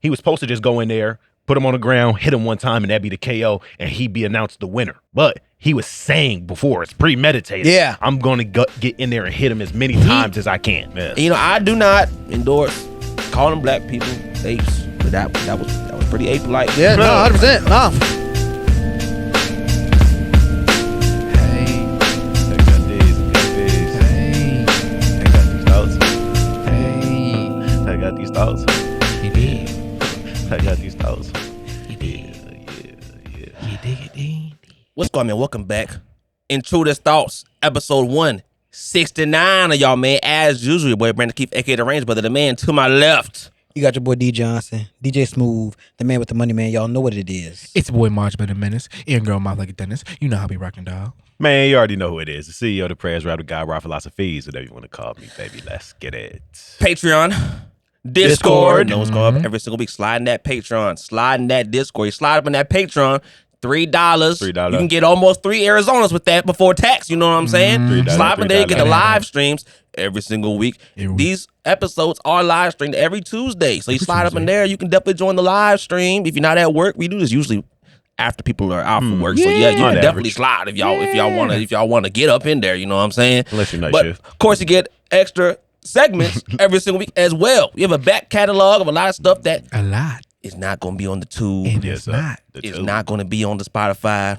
He was supposed to just go in there, put him on the ground, hit him one time, and that'd be the KO, and he'd be announced the winner. But he was saying before, it's premeditated. Yeah. I'm going to get in there and hit him as many times as I can. Yeah. You know, I do not endorse calling black people apes. But that was pretty ape-like. Yeah, no, 100%. No. I got these thoughts. He did. I got these thoughts. He did. Yeah. He did. What's going on, man? Welcome back. Intruder Thoughts, episode 169 of y'all, man. As usual, your boy Brandon Keith, a.k.a. the Range Brother, the man to my left. You got your boy D Johnson, DJ Smooth, the man with the money, man. Y'all know what it is. It's your boy March Better Menace. Ian Girl Mouth like a dentist. You know how we rockin' dog. Man, you already know who it is. The CEO of the Prayers Rap, the guy, Raw Philosophies, whatever you want to call me, baby. Let's get it. Patreon, Discord. You know what's going up every single week. Sliding that Patreon, sliding that Discord. You slide up in that Patreon, $3. You can get almost 3 Arizonas with that before tax. You know what I'm saying? Slide up in there, get the live streams every single week. These episodes are live streamed every Tuesday. So you slide up in there, you can definitely join the live stream. If you're not at work, we do this usually after people are out for work. So yeah, you can definitely slide if y'all wanna get up in there, you know what I'm saying? Unless you're night But shift. of course you get extra segments every single week as well. We have a back catalog of a lot of stuff that A lot. is not gonna be on the tube. And it's not. It's not gonna be on the Spotify.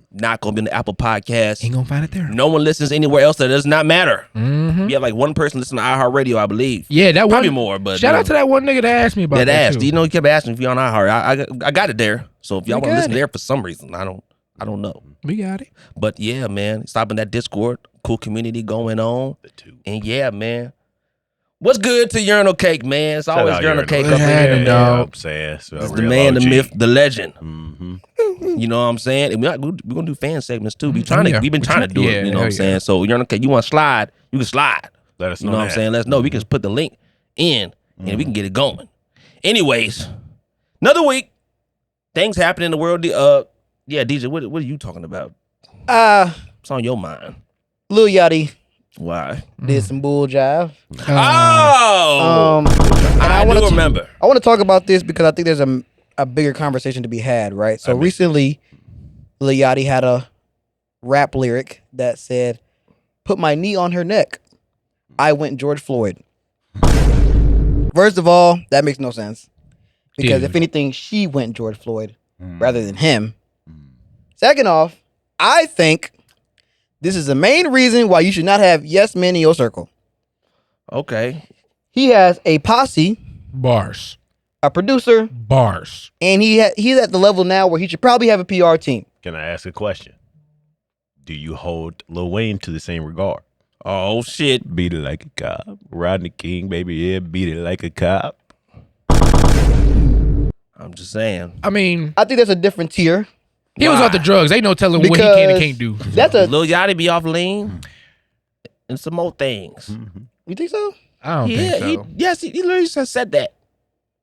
Not gonna be on the Apple Podcast. Ain't gonna find it there. No one listens anywhere else. That does not matter. Mm-hmm. We have like one person listening to iHeartRadio, I believe. Yeah, that Probably one. more, but Shout out to that one nigga that asked me about that that asked. too. You know, he kept asking if you're on iHeart. I got it there. So if y'all want to listen there for some reason, I don't know. We got it. But yeah, man, stop in that Discord. Cool community going on. And yeah, man. What's good to Urinal Cake, man? It's always Urinal Cake up in here. You know what I'm saying? So It's the man, the myth, the legend. Mm-hmm. You know what I'm saying? And we're gonna do fan segments too. We've been trying to do it. You know what I'm saying? So Urinal Cake, you want to slide? You can slide. Let us know. You know what I'm saying? Let us know. We can just put the link in and we can get it going. Anyways, another week. Things happen in the world. Yeah, DJ, what are you talking about? What's on your mind? Lil Yachty Why? did some bull jive. Oh! And I do want to remember. I want to talk about this because I think there's a bigger conversation to be had, right? So recently, Lil Yachty had a rap lyric that said, "Put my knee on her neck. I went George Floyd." First of all, that makes no sense. Because if anything, she went George Floyd rather than him. Second off, I think this is the main reason why you should not have yes men in your circle. Okay. He has a posse, Bars. a producer, Bars. and he's at the level now where he should probably have a PR team. Can I ask a question? Do you hold Lil Wayne to the same regard? Oh, shit. Beat it like a cop. Rodney King, baby, yeah, beat it like a cop. I'm just saying. I mean, I think that's a different tier. he was off the drugs. Ain't no telling what he can and can't do. That's a. Lil Yachty be off lean and some more things. You think so? I don't think so. He literally just said that.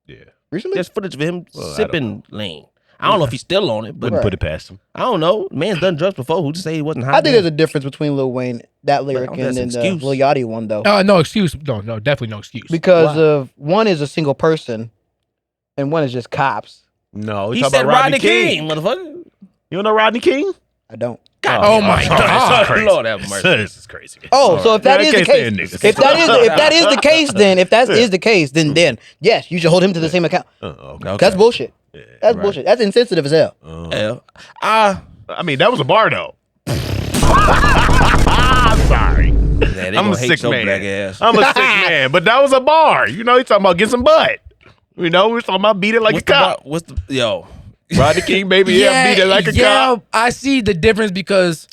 Yeah. Recently? There's footage of him Well, I sipping lean. I don't know if he's still on it, but Wouldn't put it past him. I don't know. Man's done drugs before. Who just say he wasn't high? I think there's a difference between Lil Wayne, that lyric, Well, and that's then an the excuse. Lil Yachty one, though. No excuse. No, definitely no excuse. Because of one is a single person, and one is just cops. No, He talking said about Rodney King, motherfucker. You don't know Rodney King? I don't. Oh my God. Crazy. Lord have mercy. This is crazy. Oh, so if that is the case, if that is the case, then yes, you should hold him to the same account. Okay. That's bullshit. That's bullshit. That's insensitive as hell. Yeah. I mean, that was a bar, though. I'm sorry. I'm a sick man. I'm a sick man, but that was a bar. You know, he's talking about get some butt. You know, we're talking about beat it like a cop. Rodney King, baby, beat it like a cop. I see the difference because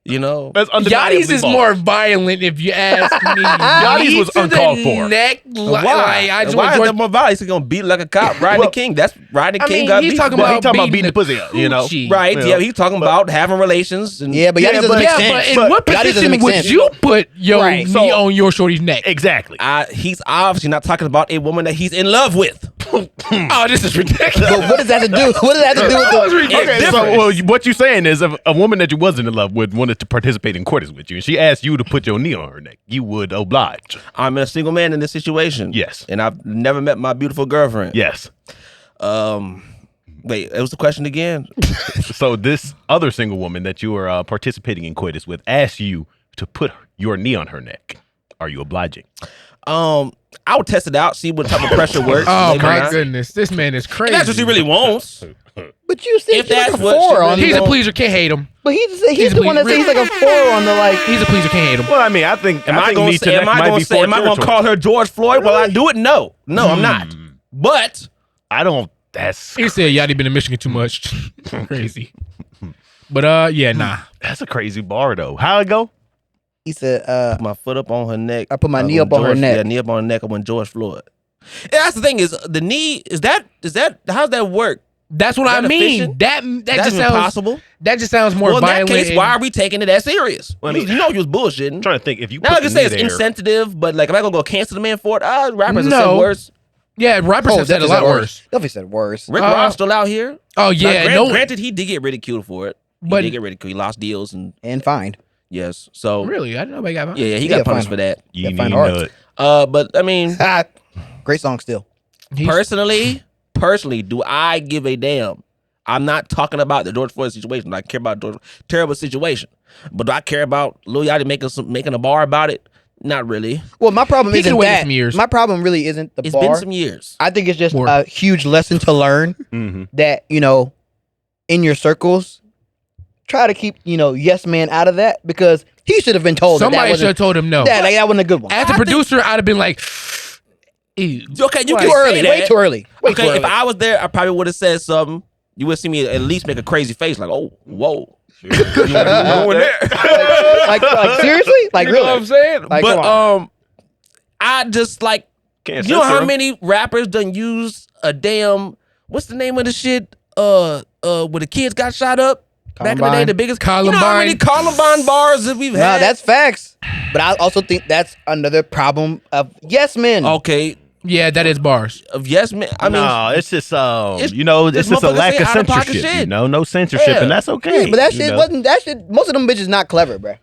You know, that's undeniably Yachty's is balls. more violent, if you ask me. Yachty's was uncalled for. Neck, why? I just Why want is George- that more violent? He's gonna beat like a cop. Rodney King. That's Rodney I King. mean, got he's beat. talking Well, about he talking about beating beating the pussy up, you know. coochie. Right? Yeah. Yeah, he's talking about having relations. And Yeah, but Yachty doesn't make sense. But in what Yachty doesn't position make would sense. you put your Right. knee on your shorty's neck? Exactly. he's obviously not talking about a woman that he's in love with. Oh, this is ridiculous. But what does that have to do? What does that have to do with the? Okay, so what you're saying is if a woman that you wasn't in love with wanted to participate in courtship with you, and she asked you to put your knee on her neck, you would oblige. I'm a single man in this situation. Yes. And I've never met my beautiful girlfriend. Yes. Wait, it was the question again. So this other single woman that you are participating in coitus with asked you to put your knee on her neck. Are you obliging? I would test it out, see what type of pressure works. Oh my goodness, this man is crazy. If that's what she really wants. But you said If you're that's like a what 4 she on. He's the, a pleaser, can't hate him. But he's the one that says he's like a 4 on the like. He's a pleaser, can't hate him. Well, I mean, I think Am I going to call her George Floyd? Will I do it? No, I'm not. But I don't. That's He said Yachty been in Michigan too much. Crazy. But yeah, nah. That's a crazy bar though. How it go? He said, put my foot up on her neck. I put my knee up on her neck. Yeah, knee up on her neck. I went George Floyd. Yeah, that's the thing is the knee. Is that how's that work? That's what I mean. Efficient? That That's just sounds impossible. That just sounds more violent. In that case, why are we taking it that serious? Well, I mean, you know you was bullshitting. I'm trying to think if you. Now I can say it's insensitive, but like, am I gonna go cancel the man for it? Rappers have No. said worse. Yeah, rappers have said a lot worse. Definitely said worse. Rick Ross still out here. Oh yeah, Now, granted, he did get ridiculed for it. But- He did get ridiculed. He lost deals and fined. yes. So Really, I didn't know they got. yeah, he got punished for that. You need fine art. nut. But I mean, Great song still. personally, do I give a damn? I'm not talking about the George Floyd situation. I care about the terrible situation. But do I care about Lil Yachty making a bar about it? Not really. Well, my problem He isn't can wait that. some years. My problem really isn't the It's bar. been some years. I think it's just More. a huge lesson to learn that, in your circles, try to keep, yes man out of that because he should have been told Somebody should have told him no. that wasn't a good one. As a producer, I'd have been like, ew. Okay, you Too can early, say that. way too early. Way too Okay, early. if I was there, I probably would have said something. You would see me at least make a crazy face, like, "Oh, whoa." You going there? like seriously? Like You really? know what I'm saying? Like, come But I just like Can't you know censor how him. many rappers done use a damn what's the name of the shit? Where the kids got shot up back in the day, Columbine. the biggest Columbine. You know how many Columbine bars that we've No, had? that's facts. But I also think that's another problem of yes men. okay. Yeah, that is bars. Of yes, man. I mean, no, it's just it's- it's this just a motherfucker lack say of out-of-pocket censorship. shit. No censorship, Yeah. and that's okay. Yeah, but that you shit know? wasn't that shit. Most of them bitches not clever, bruh.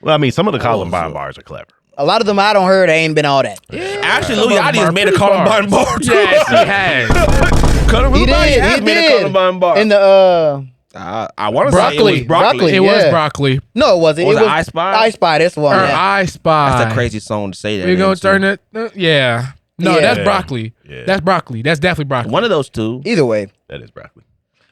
Well, I mean, some of the Columbine bars are clever. A lot of them I don't heard ain't been all that. actually, Lil Some of them Yachty has are made a pretty Columbine bar. Too. Yes, he has. He did. He made a did. Columbine bar. In the I want to say it was Broccoli. broccoli. It was Yeah. broccoli. no, it wasn't. Was it it was I Spy? I Spy. This one. Or yeah. I Spy. That's a crazy song to say that. We're gonna into. turn it. Yeah. No, Yeah. that's broccoli. Yeah. That's broccoli. That's definitely broccoli. One of those two. Either way. That is broccoli.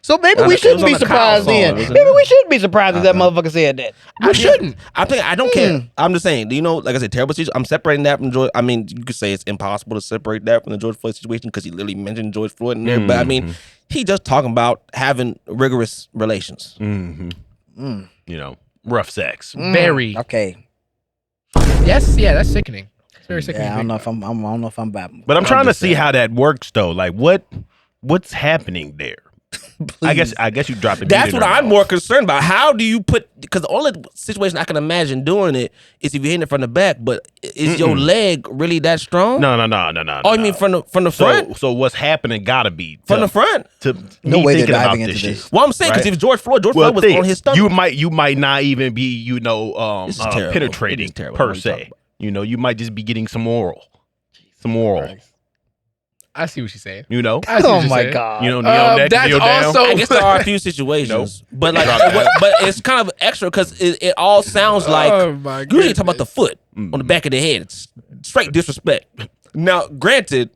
So maybe Well, we it shouldn't was be on the surprised Kyle then. song, wasn't Maybe it? we shouldn't be surprised if that motherfucker said that. We shouldn't. I think I don't care. I'm just saying. Do you know? Like I said, terrible situation. I'm separating that from George. I mean, you could say it's impossible to separate that from the George Floyd situation because he literally mentioned George Floyd in there. But I mean, he just talking about having rigorous relations. Rough sex. Very. Okay. Yes. Yeah, that's sickening. It's very sickening. Yeah, I don't know if I'm. I don't know if I'm bad. But I'm trying to just see saying. how that works though. Like what's happening there? I guess you dropped the. That's what I'm more concerned about. How do you put? Because the only situation I can imagine doing it is if you're hitting it from the back. But is your leg really that strong? No. Oh, you mean from the front? So what's happening? Gotta be From the front. No me way they're thinking about diving into shit. this. Well, I'm saying because Right. if George Floyd was Think, on his stomach. you might not even be This is terrible. It penetrating is terrible. per What are you talking se. about? You might just be getting some oral. I see what she's saying. You know, I see what Oh you're my saying. god. knee on neck, that's kneel down. also- I guess there are a few situations, but like, but it's kind of extra because it all sounds like Oh my usually you talk about goodness. the foot on the back of the head. It's straight disrespect. Now, granted,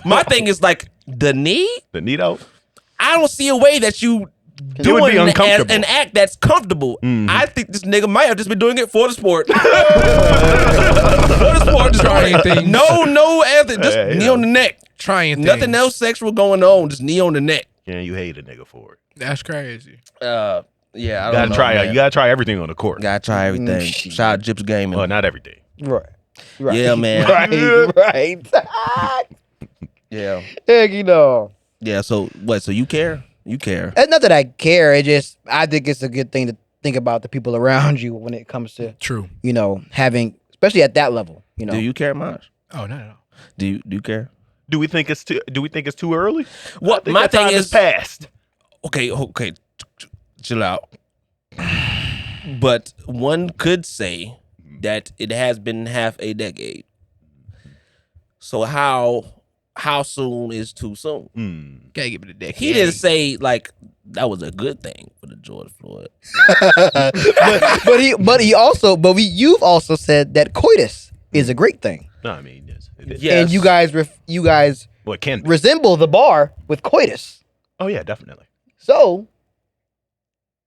my thing is like the knee. The knee though. I don't see a way that you It would be doing uncomfortable. an act that's comfortable. I think this nigga might have just been doing it for the sport. For the sport, just Trying things. no, Anthony, just Yeah, knee yeah. on the neck. Trying things. Nothing else sexual going on. Just knee on the neck. Yeah, you hate a nigga for it. That's crazy. Yeah, I You don't gotta know, try. man. You gotta try everything on the court. Gotta try everything. Shout out Jips Gaming. Well, not everything. Right. Right. Yeah, man. Right. Yeah, Heck, yeah. So what? So you care? You care? It's not that I care. It just I think it's a good thing to think about the people around you when it comes to True. having, especially at that level. Do you care much? Oh, no. Do you care? Do we think it's too early? Well, my thing is past. Okay, chill out. But one could say that it has been half a decade. So how soon is too soon? Gotta give it a decade. He didn't say like that was a good thing for the George Floyd. but you've also said that coitus is a great thing. No, I mean, yes. And you guys resemble the bar with coitus. Oh yeah, definitely. So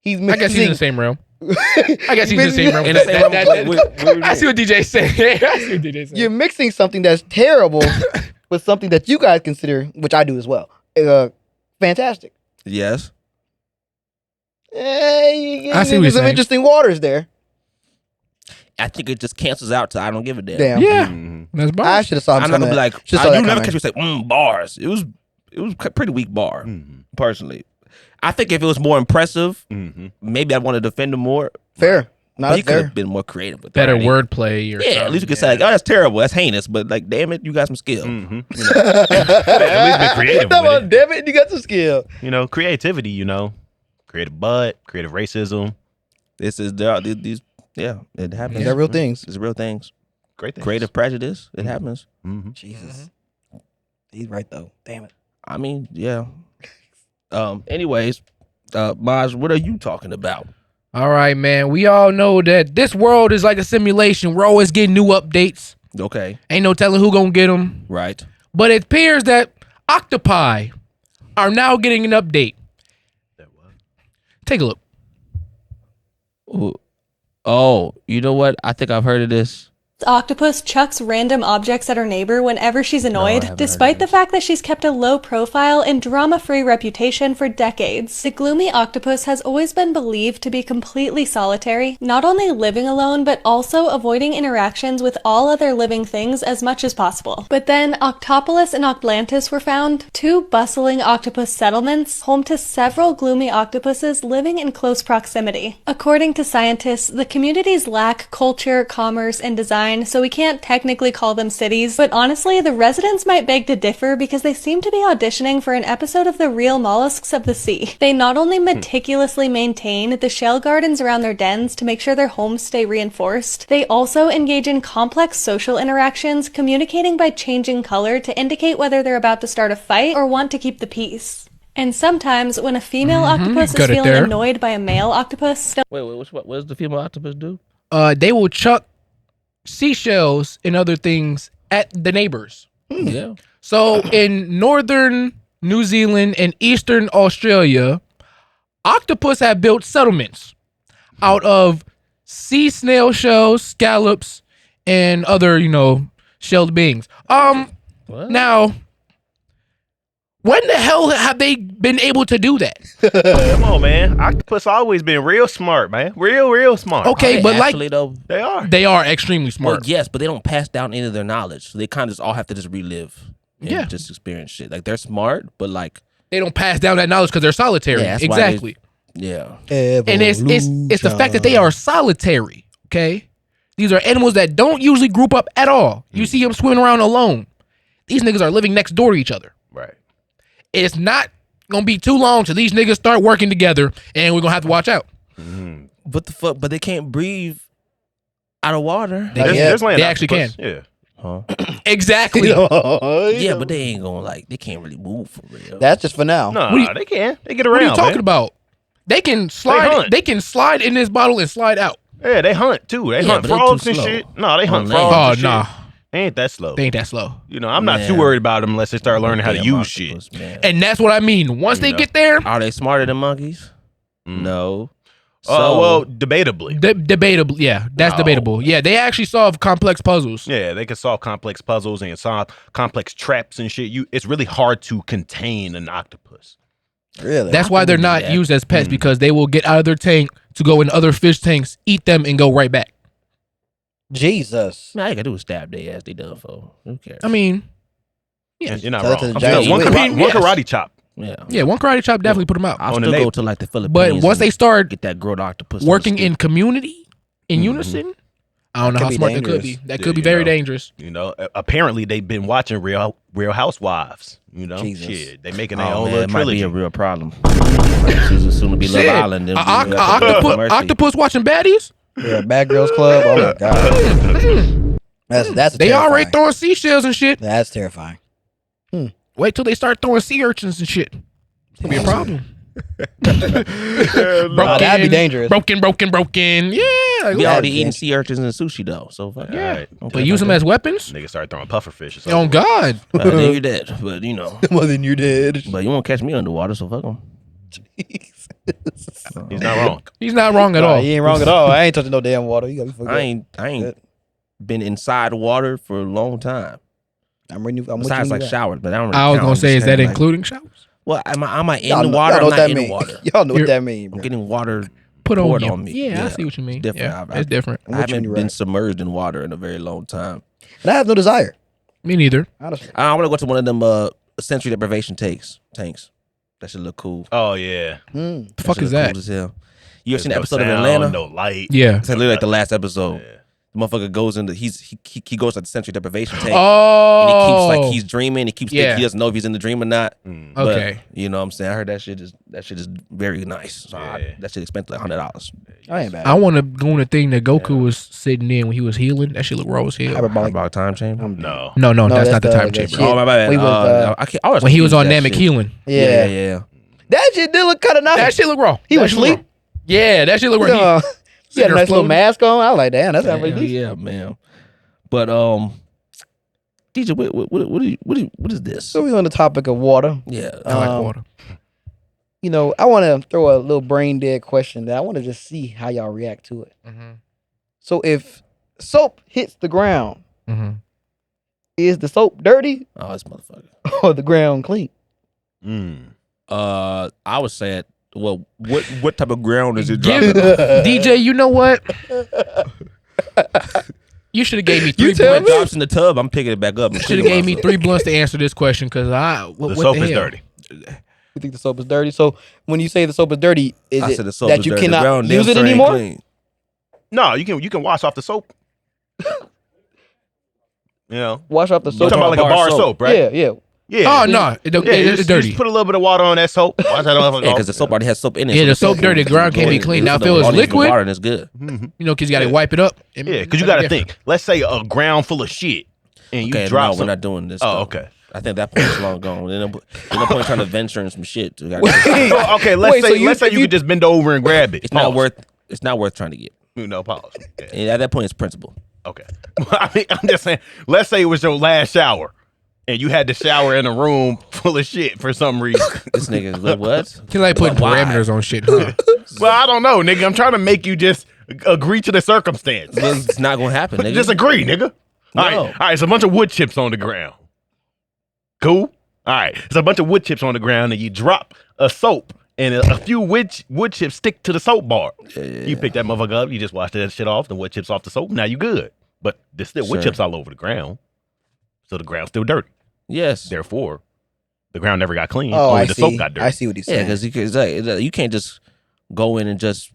he's mixing. I guess he's in the same realm. I guess he's in the same realm. I see what DJ's saying. You're mixing something that's terrible with something that you guys consider, which I do as well, fantastic. Yes. I see some interesting waters there. I think it just cancels out to I don't give a damn. Damn. Yeah. That's bars. I should have saw him. I'm not gonna be like, you never catch me say bars. It was a pretty weak bar, personally. I think if it was more impressive, maybe I'd want to defend him more. Fair. He could have been more creative with better that. wordplay or something. At least you could say like, oh, that's terrible, that's heinous, but like, damn it, you got some skill. At least been creative with it. Damn it, you got some skill. Creativity, creative butt, creative racism. This is these it happens. They're real things. It's real things. Great things. Creative prejudice, it happens. Jesus. He's right though. Damn it. I mean, yeah. Anyways, Maj, what are you talking about? All right, man. We all know that this world is like a simulation. We're always getting new updates. Okay. Ain't no telling who gonna get them. Right. But it appears that octopi are now getting an update. Take a look. Ooh. Oh, you know what? I think I've heard of this. Octopus chucks random objects at her neighbor whenever she's annoyed, despite the fact that she's kept a low profile and drama-free reputation for decades. The gloomy octopus has always been believed to be completely solitary, not only living alone, but also avoiding interactions with all other living things as much as possible. But then Octopolis and Octlantis were found, two bustling octopus settlements, home to several gloomy octopuses living in close proximity. According to scientists, the communities lack culture, commerce, and design, so we can't technically call them cities, but honestly, the residents might beg to differ because they seem to be auditioning for an episode of The Real Mollusks of the Sea. They not only meticulously maintain the shell gardens around their dens to make sure their homes stay reinforced, they also engage in complex social interactions, communicating by changing color to indicate whether they're about to start a fight or want to keep the peace. And sometimes, when a female octopus is feeling annoyed by a male octopus... Wait, what does the female octopus do? They will chuck seashells and other things at the neighbors. Yeah. So in northern New Zealand and eastern Australia, octopus have built settlements out of sea snail shells, scallops, and other, shelled beings. Now, when the hell have they been able to do that? Come on, man. Octopus always been real smart, man. Real smart. Okay, but actually, though, they are extremely smart. Well, yes, but they don't pass down any of their knowledge. So they kind of just all have to just relive and just experience shit. Like, they're smart, but like... They don't pass down that knowledge because they're solitary. Yeah, exactly. And it's the fact that they are solitary, okay? These are animals that don't usually group up at all. You see them swimming around alone. These niggas are living next door to each other. Right. It's not gonna be too long till these niggas start working together, and we're gonna have to watch out. What the fuck? But they can't breathe out of water. They actually can. Yeah. Huh? Exactly. Yeah, but they ain't gonna they can't really move for real. That's just for now. No, they can. They get around. What are you talking about? They can slide. They can slide in this bottle and slide out. Yeah, they hunt too. They hunt frogs and shit. No, they hunt frogs. Oh, nah. They ain't that slow. They ain't that slow. I'm not too worried about them unless they start learning how to use shit. Man. And that's what I mean. Once they get there, are they smarter than monkeys? No. Well, debatably. Debatable. Yeah, that's debatable. Yeah, they actually solve complex puzzles. Yeah, they can solve complex puzzles and solve complex traps and shit. It's really hard to contain an octopus. Really? That's why they're not used as pets because they will get out of their tank to go in other fish tanks, eat them, and go right back. Jesus. Man, all you gotta do is stab their ass. They done for. Who cares? I mean, yeah, you're not wrong. One karate chop. Yeah, one karate chop definitely put them out. I'll still go to the Philippines. But once they start get that grilled octopus working in community, in unison, I don't know how smart that could be. That could be very dangerous. You know, apparently they've been watching Real Housewives. You know, shit, they making their own little trilogy. Might be a real problem. Soon to be Love Island. Octopus watching baddies. Yeah, Bad Girls Club. Oh my god, that's they already throwing seashells and shit. That's terrifying. Wait till they start throwing sea urchins and shit. It's gonna be a problem. That'd be dangerous. Broken. Yeah, we already eating sea urchins and sushi though. So fuck yeah, but use them as weapons. Niggas start throwing puffer fish or something. Oh God, then you're dead. But you know, well then you're dead. But you won't catch me underwater, so fuck him. He's not wrong. He's not wrong at all. He ain't wrong at all. I ain't touching no damn water. You gotta be fucking. I ain't been inside water for a long time. I'm besides like showers, but I don't. Really I was gonna say, is that including showers? Well, am I in the water? I'm not in the water. Y'all know what that means. I'm getting water put on me. Yeah, I see what you mean. It's different. It's different. I haven't been submerged in water in a very long time. And I have no desire. Me neither. Honestly. I want to go to one of them sensory deprivation tanks. That should look cool. Oh yeah. The fuck is that? Cool as hell. You ever seen the episode of Atlanta? No light. Yeah. It's literally like the last episode. Yeah. The motherfucker goes into he goes to the sensory deprivation tank. Oh. And he keeps like he's dreaming. He keeps thinking he doesn't know if he's in the dream or not. But, okay. You know what I'm saying? I heard that shit is very nice. So that shit expensive like $100. I ain't bad. I want to go on the thing that Goku was sitting in when he was healing. That shit look raw as hell. Hyperbolic time chamber? No, that's not the time chamber. Oh my bad. When he was on Namek healing. Yeah. That shit did look kind of nice. That shit look raw. He was asleep. Yeah, that shit look raw. He had a nice little mask on. I was like, damn, that's not really decent. Yeah, man. But DJ, what is this? So we on the topic of water. Yeah, I like water. You know, I want to throw a little brain dead question that I want to just see how y'all react to it. Mm-hmm. So if soap hits the ground, is the soap dirty? Oh, this motherfucker. Or the ground clean? I would say it. Well, what type of ground is it dropping? DJ, you know what? You should have gave me 3 blunts. Drops in the tub, I'm picking it back up. You should have gave me 3 blunts to answer this question because the soap is dirty. You think the soap is dirty? So when you say the soap is dirty, is it that you dirty. cannot use it anymore? No, you can wash off the soap. You know, wash off the soap. You're talking about like a bar soap, right? Yeah. Oh no, it's dirty. Just put a little bit of water on that soap. Wash that off. Yeah, because the soap already has soap in it. Yeah, the soap dirty. The ground can't be clean. Now if it was liquid, water and it's good. You know, because you got to wipe it up. Yeah, because you got to think. Let's say a ground full of shit, and you drop. No, we're not doing this. Oh, okay. I think that point is long gone. There's no point trying to venture in some shit. Okay, let's say you could just bend over and grab it. It's not worth trying to get. Pause. And at that point, it's principle. Okay. I mean, I'm just saying. Let's say it was your last shower. And you had to shower in a room full of shit for some reason. This nigga, what? Can like put parameters on shit, huh? Well, I don't know, nigga. I'm trying to make you just agree to the circumstance. It's not gonna happen, nigga. Just agree, nigga. No. All right. It's a bunch of wood chips on the ground. Cool. All right. It's a bunch of wood chips on the ground, and you drop a soap, and a few wood chips stick to the soap bar. Yeah. You pick that motherfucker up. You just wash that shit off. The wood chips off the soap. Now you good. But there's still wood chips all over the ground, so the ground's still dirty. Yes. Therefore, the ground never got clean. Oh, the soap got dirty. I see what he's saying. Yeah, because you can't just go in and just,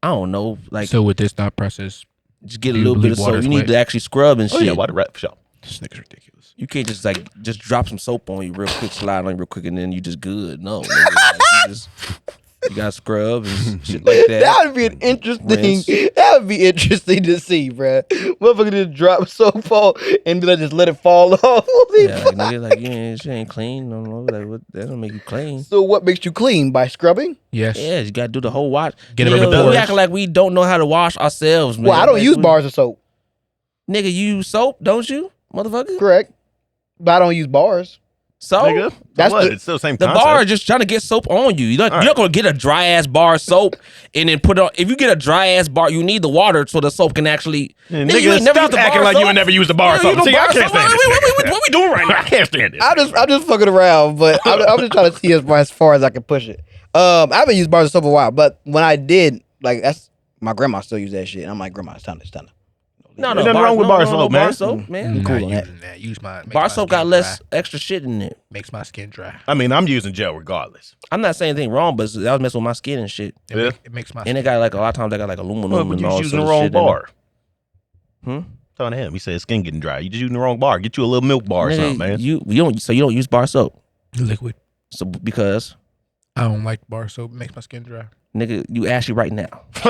I don't know, like. So with this thought process, just get a little bit of soap. You need to actually scrub and shit. Oh yeah, water rap for sure. This nigga's ridiculous. You can't just drop some soap on you real quick, slide on you real quick, and then you just good. No, nigga, you gotta scrub and shit like that. That would be an interesting. That would be interesting to see, bruh. Motherfucker just drop soap on and just let it fall off. Yeah, like, nigga, like she ain't clean. No, like that don't make you clean. So what makes you clean? By scrubbing? Yes. Yeah, you gotta do the whole wash. Get it from the pores. We acting like we don't know how to wash ourselves, man. Well, I don't use bars of soap. Nigga, you use soap, don't you, motherfucker? Correct, but I don't use bars. So nigga, it's still the same concept. The bar is just trying to get soap on you. You're not gonna get a dry ass bar of soap and then put it on. If you get a dry ass bar, you need the water so the soap can actually. Nigga, stop acting like you would never use the bar of soap. See, I can't stand this. What we doing right now? I can't stand this. I'm just fucking around, but I'm just trying to see as far as I can push it. I haven't used bars of soap in a while, but when I did, like that's my grandma still use that shit. And I'm like, grandma, it's time. No, nothing wrong with bar soap, man. Bar soap, man. Cool on that. Use my bar soap got less extra shit in it. Makes my skin dry. I mean, I'm using gel regardless. I'm not saying anything wrong, but that was messing with my skin and shit. It makes my skin. And it got like a lot of times they got like aluminum and all using the shit wrong bar. Talking to him. He said his skin getting dry. You just using the wrong bar. Get you a little milk bar or something, man. You don't use bar soap. Liquid. So because I don't like bar soap. It makes my skin dry. Nigga, you ashy right now. You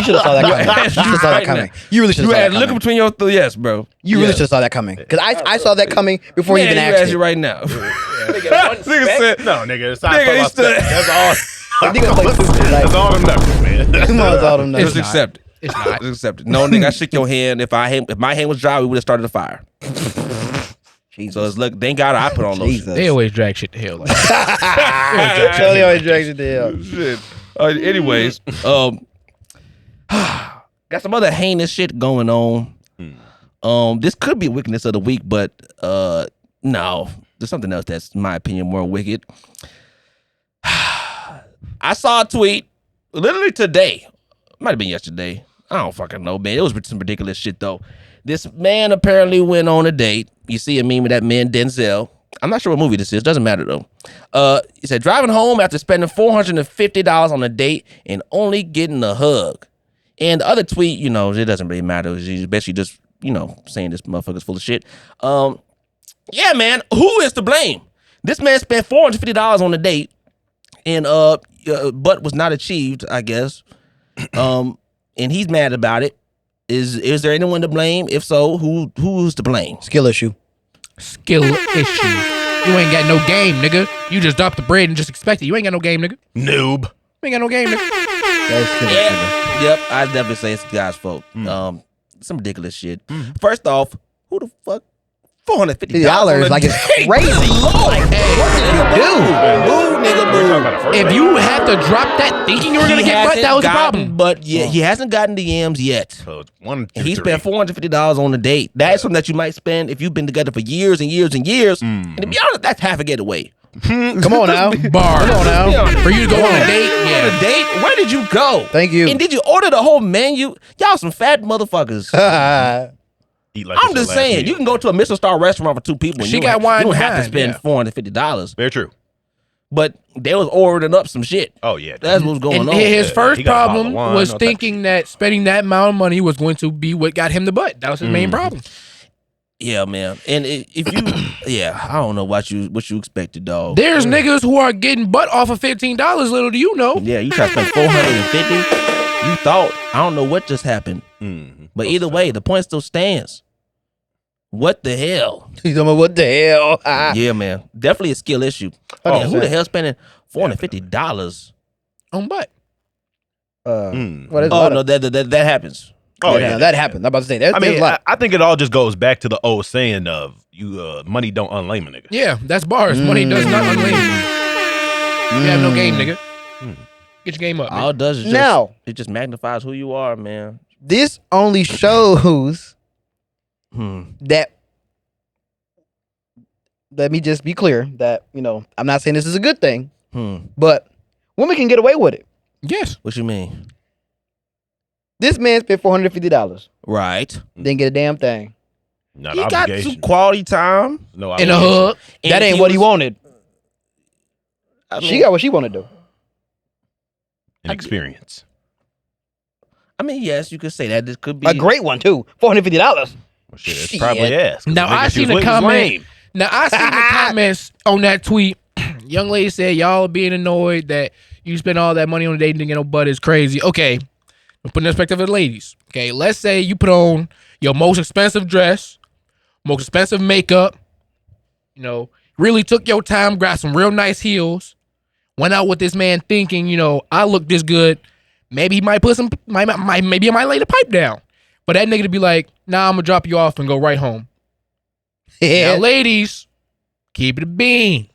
should have saw that coming. You should have saw that coming. You really should have saw that coming. Look between your yes, bro. You really should have saw that coming. Because I saw that coming before you even asked ashy it. right now. Nigga said, no, nigga. It's Nigga, that's all. That's all them knuckles, man. Come on, it's all them nuts. It's accepted. It's not. It's accepted. No, nigga, I shook your hand. If my hand was dry, we would have started a fire. So it's look, thank God I put on those. They always drag shit to hell. Like Charlie always drags it to hell. Shit. Anyways, got some other heinous shit going on. This could be wickedness of the week, but no, there's something else that's, in my opinion, more wicked. I saw a tweet literally today. Might have been yesterday. I don't fucking know, man. It was some ridiculous shit though. This man apparently went on a date. You see a meme with that man Denzel. I'm not sure what movie this is. Doesn't matter though. He said driving home after spending $450 on a date and only getting a hug. And the other tweet, you know, it doesn't really matter. He's basically just, you know, saying this motherfucker's full of shit. Yeah, man. Who is to blame? This man spent $450 on a date and but was not achieved, I guess. And he's mad about it. Is there anyone to blame? If so, who's to blame? Skill issue. Skill issue. You ain't got no game, nigga. You just drop the bread and just expect it. You ain't got no game, nigga. Noob. You ain't got no game, nigga. That's skill issue. Yep, I definitely say it's the guy's fault. Some ridiculous shit. First off, who the fuck? $450 like it's crazy. Lord. Hey, what did you do? Boo, nigga, boo. If you had to drop that thinking you were gonna get butt, that was a problem. But yeah, he hasn't gotten the yams yet. So it's 1, 2, He 3. spent $450 on a date. That's something that you might spend if you've been together for years and years and years. And to be honest, that's half a getaway. Come on now. Bar. Come on now. For you to go on a date, On a date? Where did you go? Thank you. And did you order the whole menu? Y'all some fat motherfuckers. Eat like I'm just saying, you can go to a Michelin star restaurant for 2 people. And She you got don't wine You don't and have to dine, spend $450. Very true. But they was ordering up some shit. Oh, yeah. That's what's going And on. his first he got a bottle problem of wine, was no thinking that spending that amount of money was going to be what got him the butt. That was his main problem. Yeah, man. And if you, I don't know what you expected, dog. There's niggas who are getting butt off of $15. Little do you know. Yeah, you try to spend $450. You thought, I don't know what just happened. But either way, the point still stands. What the hell? You talking about what the hell? Yeah, man. Definitely a skill issue. Man, who the hell spending $450 On butt. What is Oh, no, that happens. Oh, yeah, that happened. I'm about to say that. I mean, I think it all just goes back to the old saying of you money don't unlame a nigga. Yeah, that's bars. Money does not unlame you. You have no game, nigga. Get your game up. All it does is it just magnifies who you are, man. This only shows that, let me just be clear that, you know, I'm not saying this is a good thing, but women can get away with it. Yes. What you mean? This man spent $450. Right. Didn't get a damn thing. Not He got obligation. some quality time. No In a obligation. hug. That ain't what he wanted. I She mean, got what she wanted to do. An experience. I mean, yes, you could say that. This could be A great one, too. $450. Well, shit, it's Shit. probably yes. Now I seen the comment. Now I seen the comments on that tweet. Young lady said y'all being annoyed that you spend all that money on a date and didn't get no butt is crazy. Okay, let's put in perspective of the ladies. Okay, let's say you put on your most expensive dress, most expensive makeup. You know, really took your time, grabbed some real nice heels, went out with this man thinking, you know, I look this good. Maybe he might put some, maybe I might lay the pipe down. But that nigga to be like, nah, I'm gonna drop you off and go right home. Yeah. Now, ladies, keep it a bean.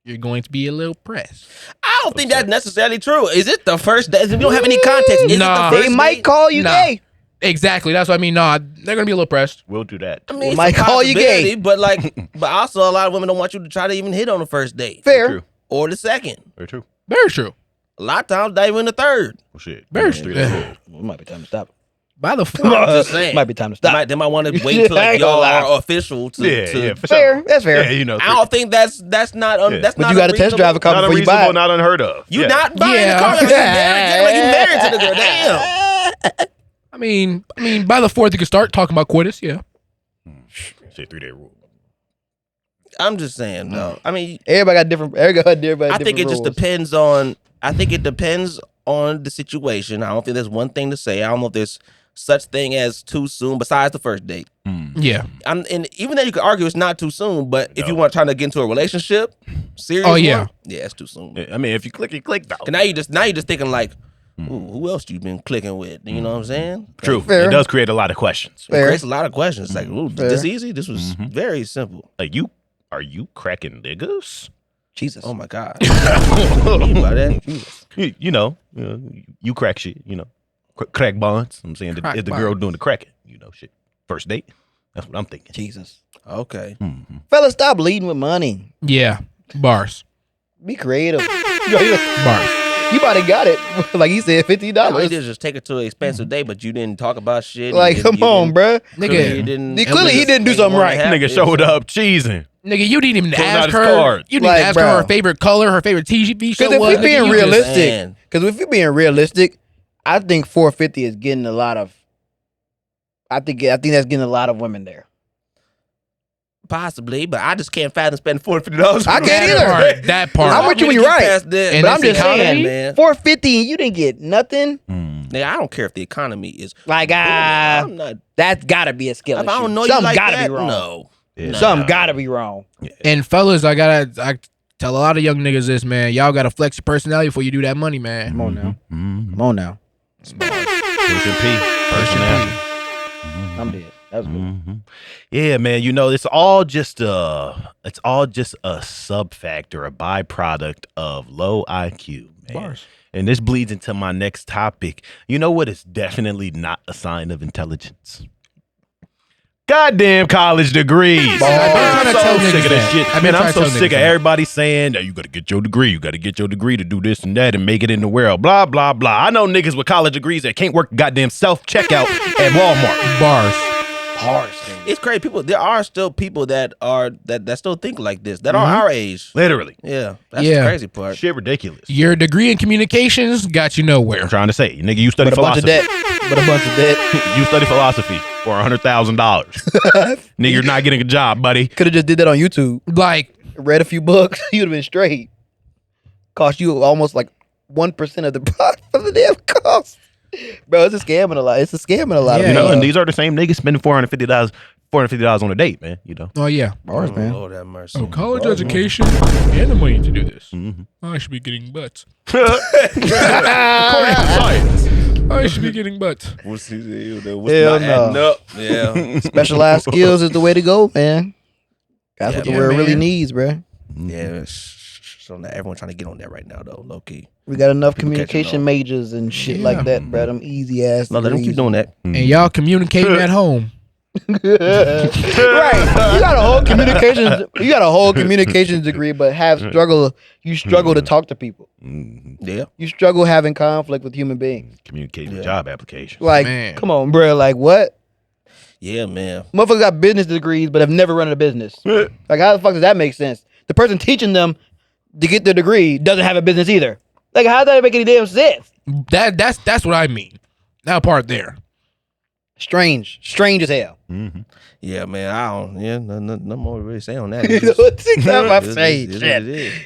You're going to be a little pressed. I don't think that's necessarily true. Is it the first day? If you don't have any context, is Nah. it the first They might date? call you gay. Exactly. That's what I mean. Nah, they're going to be a little pressed. We'll do that. I mean, They it's might a call you possibility, gay. but also a lot of women don't want you to try to even hit on the first date. Fair. True. Or the second. Very true. Very true. A lot of times, not even the third. Well, shit. Very Three, true. that's it. It might be time to stop. By the I'm just saying. Might be time to They stop. might want to wait till like, y'all are official to. Yeah, for Fair. sure. That's fair. Yeah, you know. I don't think that's not Yeah. that's But not you got to test drive a car Not before you buy unreasonable, it. not unheard of. You Yeah. not buying Yeah. the car like you married to the girl. Damn. I mean, by the 4th, you can start talking about coitus. Yeah. Say 3-day rule. I'm just saying, no. I mean, everybody got different. I think it just depends on. I think it depends on the situation. I don't think there's one thing to say. I don't know if there's such thing as too soon besides the first date. Yeah. And even though you could argue it's not too soon, but if you want trying to get into a relationship, serious yeah, it's too soon. I mean, if you click, you click though. And now you just thinking like, who else you been clicking with? You know what I'm saying? True. Fair. It does create a lot of questions. It creates a lot of questions. Like, ooh, this easy? This was very simple. Like are you cracking niggas? Jesus. Oh my God. What do you mean by that? Jesus. You know, you crack shit, you know. Crack bonds. I'm saying is the girl doing the cracking, you know, shit. First date. That's what I'm thinking. Jesus. Okay. Fellas, stop leading with money. Yeah. Bars. Be creative. Bars. You about to got it. Like he said, $50. All you did is just take it to an expensive day, but you didn't talk about shit. Like, come on, bruh. Nigga. Clearly he didn't do something right. Nigga showed up cheesing. Nigga, you didn't even ask her. You didn't ask her favorite color, her favorite TV show. Because if we're being realistic, I think $450 is getting a lot of. I think that's getting a lot of women there. Possibly, but I just can't fathom spending $450. I can't either. That part. I'm with you when you're right. But I'm just saying, man. $450 and you didn't get nothing. Nigga, I don't care if the economy is like that's gotta be a skill issue. I don't know something you gotta like be wrong. No. Yeah. Something gotta be wrong. And fellas, I tell a lot of young niggas this, man. Y'all gotta flex your personality before you do that money, man. Come on now. Come on now. Personality. I'm dead. That was good. Yeah, man. You know, it's all just a sub factor, a byproduct of low IQ, man. Bars. And this bleeds into my next topic. You know what is definitely not a sign of intelligence? Goddamn college degrees. I'm so sick of that shit. I'm so sick of everybody saying that you got to get your degree. You got to get your degree to do this and that and make it in the world. Blah, blah, blah. I know niggas with college degrees that can't work goddamn self-checkout at Walmart. Bars. It's crazy. There are still people that still think like this, that are our age. Literally. Yeah. That's the crazy part. Shit ridiculous. Your degree in communications got you nowhere. I'm trying to say, nigga, you study philosophy. A bunch of debt. You study philosophy for $100,000. Nigga, you're not getting a job, buddy. Could have just did that on YouTube. Like, read a few books, you'd have been straight. Cost you almost like 1% of the damn cost. Bro, it's a scam in a lot. You know, and these are the same niggas spending $450 on a date, man. You know. Oh yeah, bars, man. Lord have mercy. Oh, college education and the money to do this. I should be getting butts. According to science, I should be getting butts. Hell no. Yeah. Specialized skills is the way to go, man. That's what the world really needs, bro. Yeah. So now everyone trying to get on that right now, though, low key. We got enough communication majors and shit like that, bro. Them easy ass. No, let them keep doing that. And y'all communicating at home. Right. You got a whole communications degree, but you struggle to talk to people. Yeah. You struggle having conflict with human beings. Communicating job applications. Like, come on, bro. Like, what? Yeah, man. Motherfuckers got business degrees, but have never run a business. Like, how the fuck does that make sense? The person teaching them to get their degree doesn't have a business either. Like, how does that make any damn sense? That's what I mean. That part there. Strange as hell. Yeah, man. I don't. Yeah, no more to really say on that.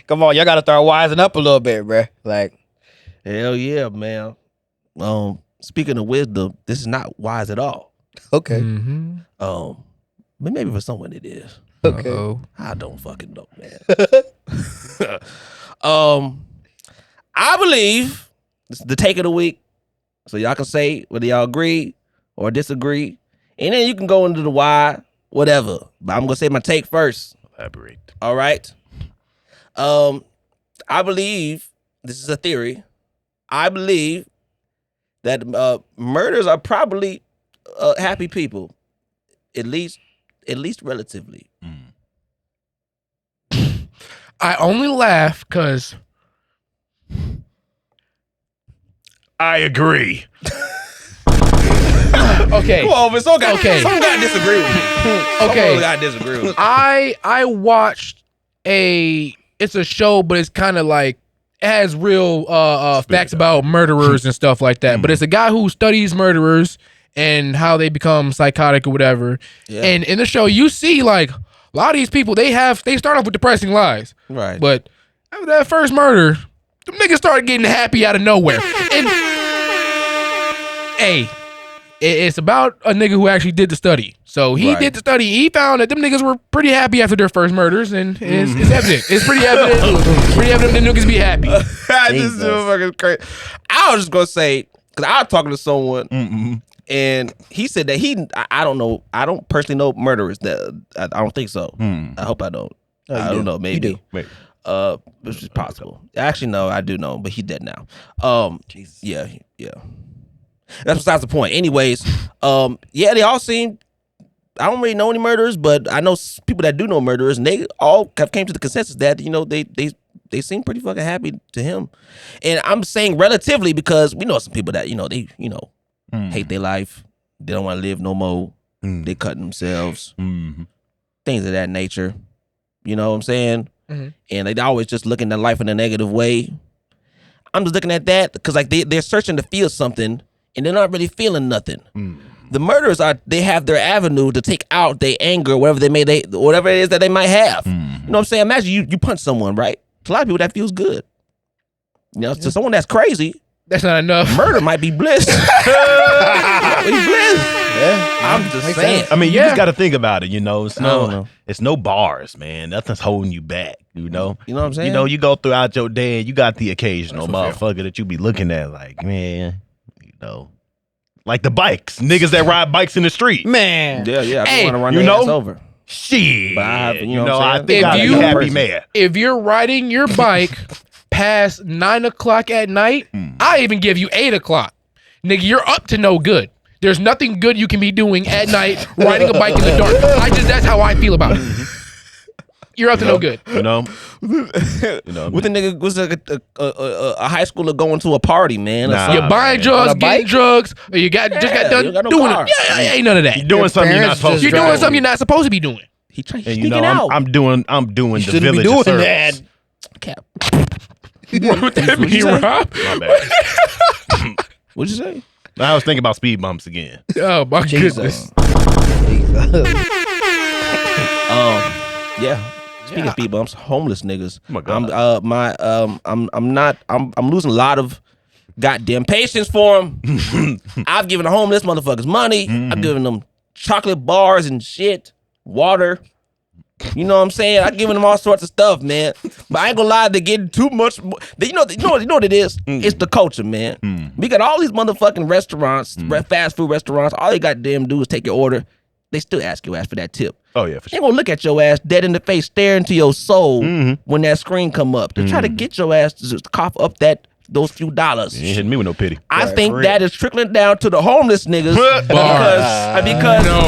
Come on, y'all gotta start wising up a little bit, bro. Like, hell yeah, man. Speaking of wisdom, this is not wise at all. Okay. But maybe for someone it is. Okay. I don't fucking know, man. I believe this is the take of the week, so y'all can say whether y'all agree or disagree, and then you can go into the why, whatever. But I'm gonna say my take first. Elaborate. All right. I believe this is a theory. I believe that murders are probably happy people, at least relatively. I only laugh because I agree. Okay. Come on, but someone got to disagree with me. Okay. Someone got to disagree with me. I watched it's a show, but it's kind of like, it has real facts about murderers and stuff like that. But it's a guy who studies murderers, and how they become psychotic or whatever. Yeah. And in the show, you see like a lot of these people, they start off with depressing lives. Right. But after that first murder, them niggas started getting happy out of nowhere. And hey, it's about a nigga who actually did the study. So he did the study. He found that them niggas were pretty happy after their first murders, and it's evident. It's pretty evident. Pretty evident that niggas be happy. This motherfucker's crazy. I was just gonna say, because I was talking to someone, and he said that I don't know. I don't personally know murderers. That I don't think so. I hope I don't. I don't know. Maybe. You do. Maybe. Which is possible. Actually, no, I do know, but he's dead now. Jesus. Yeah. That's besides the point. Anyways, they all seem. I don't really know any murderers, but I know people that do know murderers, and they all have came to the consensus that they seem pretty fucking happy to him. And I'm saying relatively because we know some people that they hate their life, they don't want to live no more, they cutting themselves, things of that nature. You know what I'm saying? And they always just looking at life in a negative way. I'm just looking at that because like they're searching to feel something. And they're not really feeling nothing. The murderers they have their avenue to take out their anger, whatever whatever it is that they might have. You know what I'm saying? Imagine you punch someone, right? To a lot of people that feels good. To someone that's crazy, that's not enough. Murder might be bliss. Yeah, I'm just saying. I mean, you just got to think about it. It's no bars, man. Nothing's holding you back. You know what I'm saying? You go throughout your day and you got the occasional motherfucker that you be looking at like, man. Like the bikes, niggas that ride bikes in the street, man. Yeah. I want to run their ass over. Shit, but I think I'd be happy, man. If you're riding your bike past 9 o'clock at night, I even give you 8 o'clock, nigga. You're up to no good. There's nothing good you can be doing at night riding a bike in the dark. That's how I feel about it. You're up to no good. With the nigga was a high schooler going to a party, man. You're buying drugs, getting drugs, or you got done doing it. Yeah, ain't none of that. You're doing something you're not supposed to. You're doing something you're not supposed to be doing. He trying to sneak it out. I'm doing the village doing service. that. Cap. What would that mean, Rob? My bad. What'd you say? I was thinking about speed bumps again. Oh my goodness. Yeah. Speaking of speed bumps, homeless niggas. Oh my God. I'm losing a lot of goddamn patience for them. I've given the homeless motherfuckers money. I've given them chocolate bars and shit, water. You know what I'm saying? I've given them all sorts of stuff, man. But I ain't gonna lie, they're getting too much. You know what it is? It's the culture, man. We got all these motherfucking restaurants, fast food restaurants. All they goddamn do is take your order. They still ask your ass for that tip. Oh yeah, for sure. They gonna look at your ass dead in the face, stare into your soul when that screen come up. They try to get your ass to just cough up those few dollars. You ain't hitting me with no pity. I think that is trickling down to the homeless niggas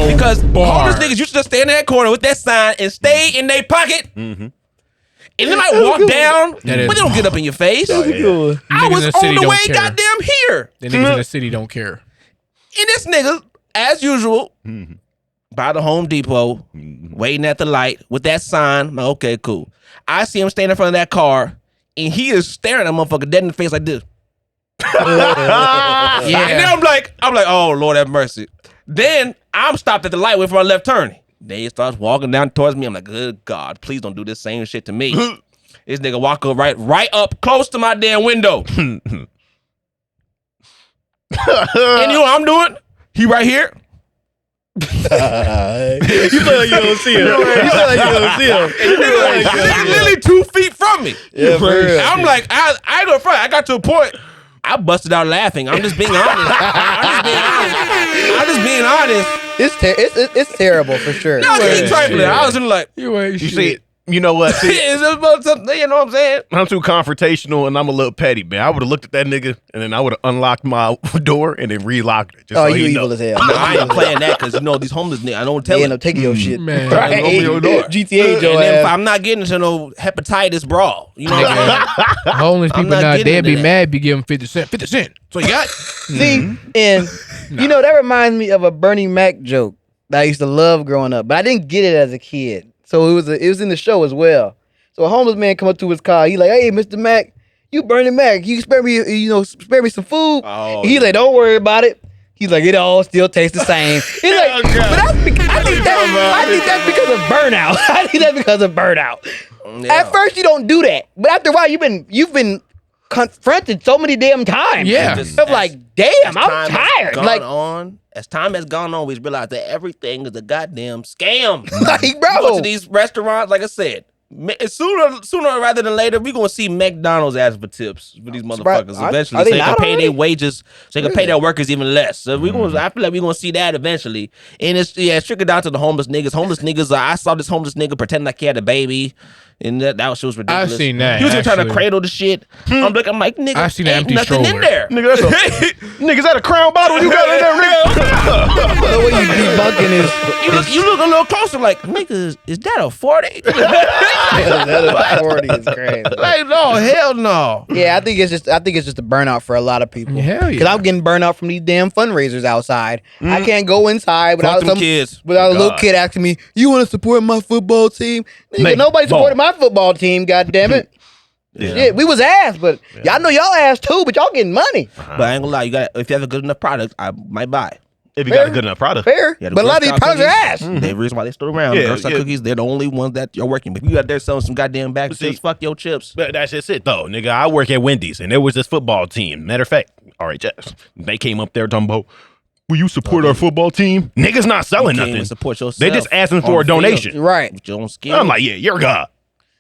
because homeless niggas used to just stand in that corner with that sign and stay in their pocket. And they might walk down, but they don't get up in your face. I was on the way goddamn here. The niggas in the city don't care. And this nigga, as usual, by the Home Depot, waiting at the light with that sign. I'm like, okay, cool. I see him standing in front of that car, and he is staring at that motherfucker dead in the face like this. And then I'm like, oh Lord have mercy. Then I'm stopped at the light waiting for my left turn. Then he starts walking down towards me. I'm like, good God, please don't do this same shit to me. This nigga walk up right up close to my damn window. And you know what I'm doing? He right here. You feel like you don't see him. Literally 2 feet from me. Yeah, I'm like, I go front. I got to a point. I busted out laughing. I'm just being honest. It's terrible for sure. No, he trifling. I was in like, you see, you know what? See, you know what I'm saying? I'm too confrontational and I'm a little petty, man. I would have looked at that nigga and then I would have unlocked my door and then relocked it. Just so you evil as hell. No, I ain't playing that because these homeless niggas, I don't tell you. They end up taking your shit, man. Right. Open your door. GTA Joe and then if ass. I'm not getting into no hepatitis brawl. You know what I'm saying? Homeless people not now, getting they'd into be that. mad if you give them 50 cents. 50 cents. So you got? See, and that reminds me of a Bernie Mac joke that I used to love growing up, but I didn't get it as a kid. So it was in the show as well. So a homeless man come up to his car. He like, hey, Mr. Mac, you Bernie Mac. You spare me some food. Oh, He like, don't worry about it. He's like, it all still tastes the same. He's like, but I think that's because of burnout. I think that's because of burnout. Yeah. At first, you don't do that, but after a while, you've been confronted so many damn times. Yeah, I'm like, damn, I'm tired. Like, as time has gone on, we realize that everything is a goddamn scam. Like, bro, you go to these restaurants, like I said. Sooner rather than later, we're gonna see McDonald's ask for tips for these motherfuckers eventually, so they can pay their wages, so they can pay their workers even less. So I feel like we're gonna see that eventually. And it's trickled down to the homeless niggas. Homeless niggas. I saw this homeless nigga pretending like he had a baby, and that shit was ridiculous. I've seen that. He was just trying to cradle the shit. I'm like, nigga, I've seen ain't empty nothing stroller in there. Nigga, nigga, is that a Crown bottle you got in there, nigga? the way you debunking is you look a little closer, like, nigga, is that a 40? that 40 is crazy. Like, no, hell no. Yeah, I think it's just a burnout for a lot of people. Hell yeah. Because I'm getting burned out from these damn fundraisers outside. I can't go inside without a little kid asking me, "You want to support my football team?" Nigga, nobody supported my football team. God damn it. Yeah. Shit, we was ass, but y'all know y'all ass too. But y'all getting money. But I ain't gonna lie, if you have a good enough product, I might buy. If you got a good enough product. Fair. But a lot of these products are ass. The reason why they still around. Girl Scout cookies, they're the only ones that you're working with. If you out there selling some goddamn bags of chips, fuck your chips. But that's just it, though. Nigga, I work at Wendy's, and there was this football team. Matter of fact, RHS. They came up there talking about, will you support our football team? Niggas not selling nothing. Support yourself. They just asking for a donation. Right. With your own skills. I'm like, yeah, you're God.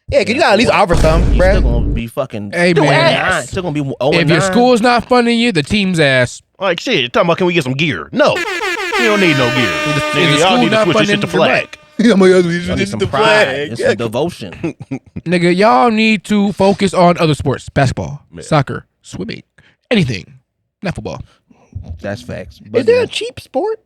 Yeah, because you got to at least offer some, bro. Still gonna be fucking. Hey, man. Still gonna be 0-9. If your school's not funding you, the team's ass. Like, shit, talking about, can we get some gear? No. You don't need no gear. Nigga, y'all need to switch this shit to flag. Y'all need some pride and some devotion. Nigga, y'all need to focus on other sports. Basketball, soccer, swimming, anything. Not football. That's facts. Is there a cheap sport?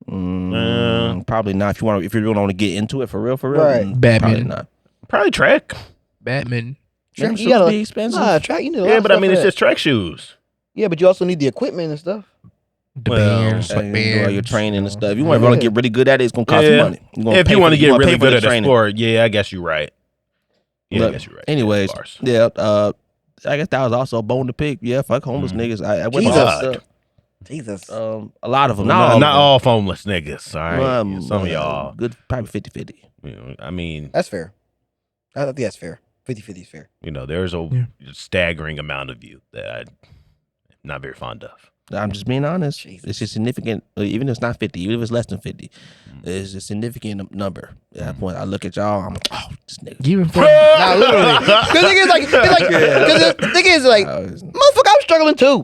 Probably not. If you really want to get into it for real, right. Badminton. Probably not. Probably track. Badminton. Track, you gotta be expensive. Nah, track. You need yeah, but I mean, it's just track shoes. Yeah, but you also need the equipment and stuff. The bands, do all your training and stuff. If you want to get really good at it, it's gonna cost you money. If you want to get really good at a sport, yeah, I guess you're right. Yeah, I guess you're right. Anyways, I guess that was also a bone to pick. Yeah, fuck homeless niggas. I went Jesus. A lot of them. Not all homeless niggas. All right. Some of y'all. Good, probably 50-50. You know, I mean. That's fair. I think that's fair. 50-50 is fair. You know, there's a staggering amount of you that I'm not very fond of. I'm just being honest. Jesus. It's a significant, even if it's not 50, even if it's less than 50, it's a significant number. At that point, I look at y'all, I'm like, oh, this nigga. Even for nah, literally. Because the thing is like, motherfucker, I'm struggling too.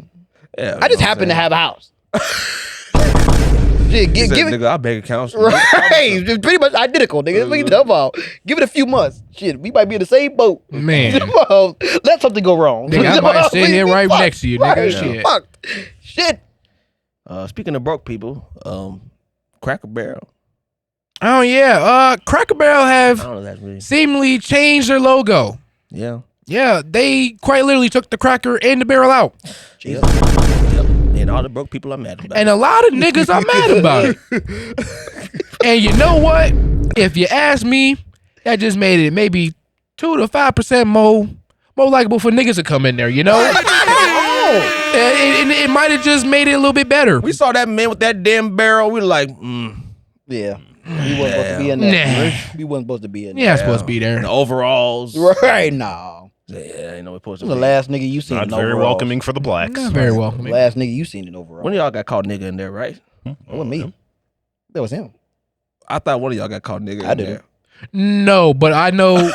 Yeah, I just happen to have a house. Shit, give it. Nigga, our bank accounts. Right. Pretty much identical, nigga. What you talking about? Give it a few months. Shit, we might be in the same boat. Man. Let something go wrong. Nigga, I might sit here right next to you, nigga. Right. Shit. Fuck. Shit. Speaking of broke people, Cracker Barrel. Oh, yeah. Cracker Barrel have really... seemingly changed their logo. Yeah. Yeah, they quite literally took the cracker and the barrel out. Yep. And all the broke people are mad about it. And a lot of niggas are mad about it. And you know what? If you ask me, that just made it maybe 2 to 5% more likable for niggas to come in there, you know? It might have just made it a little bit better. We saw that man with that damn barrel. We were like, Yeah. We wasn't supposed to be in there. We wasn't supposed to be in there. Yeah, supposed to be there. The overalls. Right, no. Yeah, you know we're supposed to be. The last nigga you seen not very welcoming for the blacks. Not very welcoming. The last nigga you seen in overall. One of y'all got called nigga in there, right? That wasn't me. That was him. I thought one of y'all got called nigga in there. No, but I know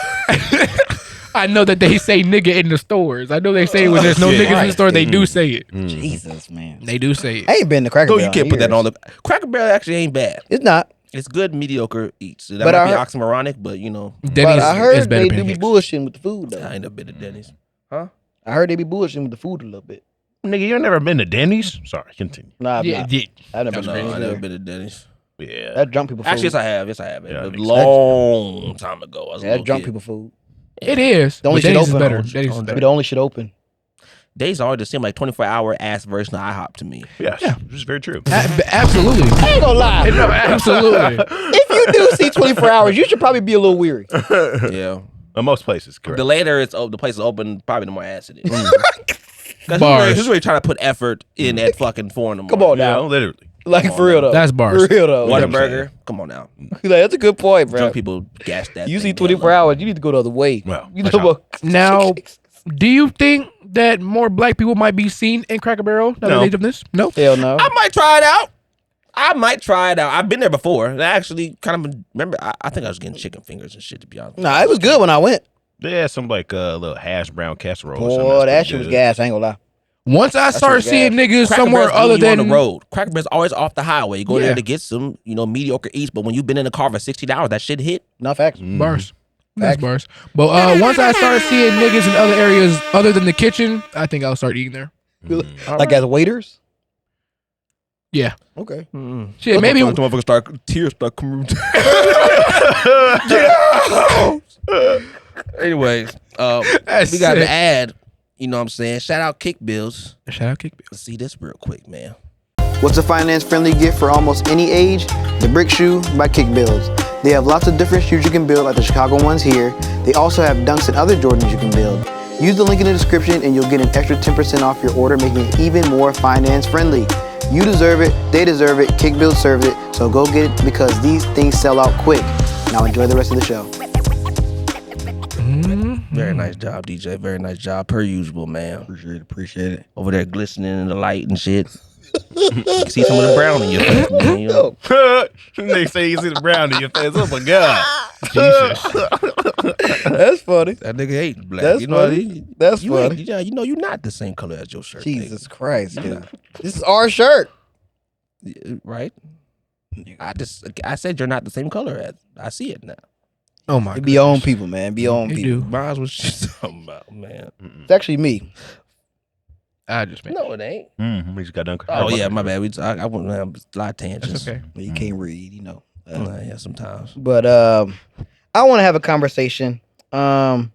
I know that they say nigga in the stores. I know they say when there's no niggas in the store, they do say it. Jesus, man. They do say it. I ain't been to Cracker Barrel. You can't put that on the Cracker Barrel actually ain't bad. It's not. It's good, mediocre eats. That might be oxymoronic, but you know. Denny's I heard better they do be bullshitting with the food, though. I ain't never been to Denny's. Huh? I heard they be bullshitting with the food a little bit. Nigga, you never been to Denny's? Sorry, continue. Nah, I've yeah, never been to Denny's. Yeah. That drunk people food. Actually, yes, I have. Yeah, a long time ago. That drunk people food. It is. The only shit open. Better. The only shit open. Days always seem like 24-hour ass version of IHOP to me. Yes, this is very true. Absolutely. I ain't gonna lie. No, absolutely. If you do see 24 hours, you should probably be a little weary. Yeah. In most places, correct. The later the place is open, probably the more ass it is. Bars. Who's really trying to put effort in that fucking foreign? Come on now, literally. Like for real though. That's bars. For real though. Whataburger. Come on now. Like, that's a good point, bro. Drunk people gas that. You see 24 hours, you need to go the other way. Well, you know what? Now, do you think that more black people might be seen in Cracker Barrel now that they done this? No. Hell no. I might try it out. I've been there before. And I actually kind of remember. I think I was getting chicken fingers and shit, to be honest. Nah, it was good when I went. They had some like little hash brown casserole. Boy, that shit was gas. I ain't gonna lie. Once I start seeing niggas Cracker somewhere Barrel's other than on the road, Cracker Barrel's always off the highway. You go there to get some, mediocre eats. But when you've been in the car for $60, that shit hit. No facts. Bars. That's bars. But once I start seeing niggas in other areas other than the kitchen, I think I'll start eating there. Like as waiters? Yeah. Okay. Shit, maybe. Tears start coming. Anyways, we got an ad. You know what I'm saying? Shout out Kick Bills. Let's see this real quick, man. What's a finance-friendly gift for almost any age? The Brick Shoe by Kick Bills. They have lots of different shoes you can build, like the Chicago ones here. They also have Dunks and other Jordans you can build. Use the link in the description and you'll get an extra 10% off your order, making it even more finance-friendly. You deserve it, they deserve it, Kick Bills serves it, so go get it because these things sell out quick. Now enjoy the rest of the show. Very nice job, DJ. Very nice job, per usual, man. Appreciate it. Over there glistening in the light and shit. You can see some of the brown in your face, man. You know? They say you see the brown in your face. Oh my God. Jesus. That's funny. That nigga hates black. That's funny. That's funny. You're not the same color as your shirt. Jesus Christ, dude. This is our shirt. Right? I said you're not the same color as. I see it now. Oh my god. Be your own people, man. Be your own people. Mine's was just talking about, man. It's actually me. I just made No, it ain't. We just got done. Oh yeah, my bad. I wouldn't have a lot of tangents. That's okay. You can't read, you know. Yeah, sometimes. But I want to have a conversation. The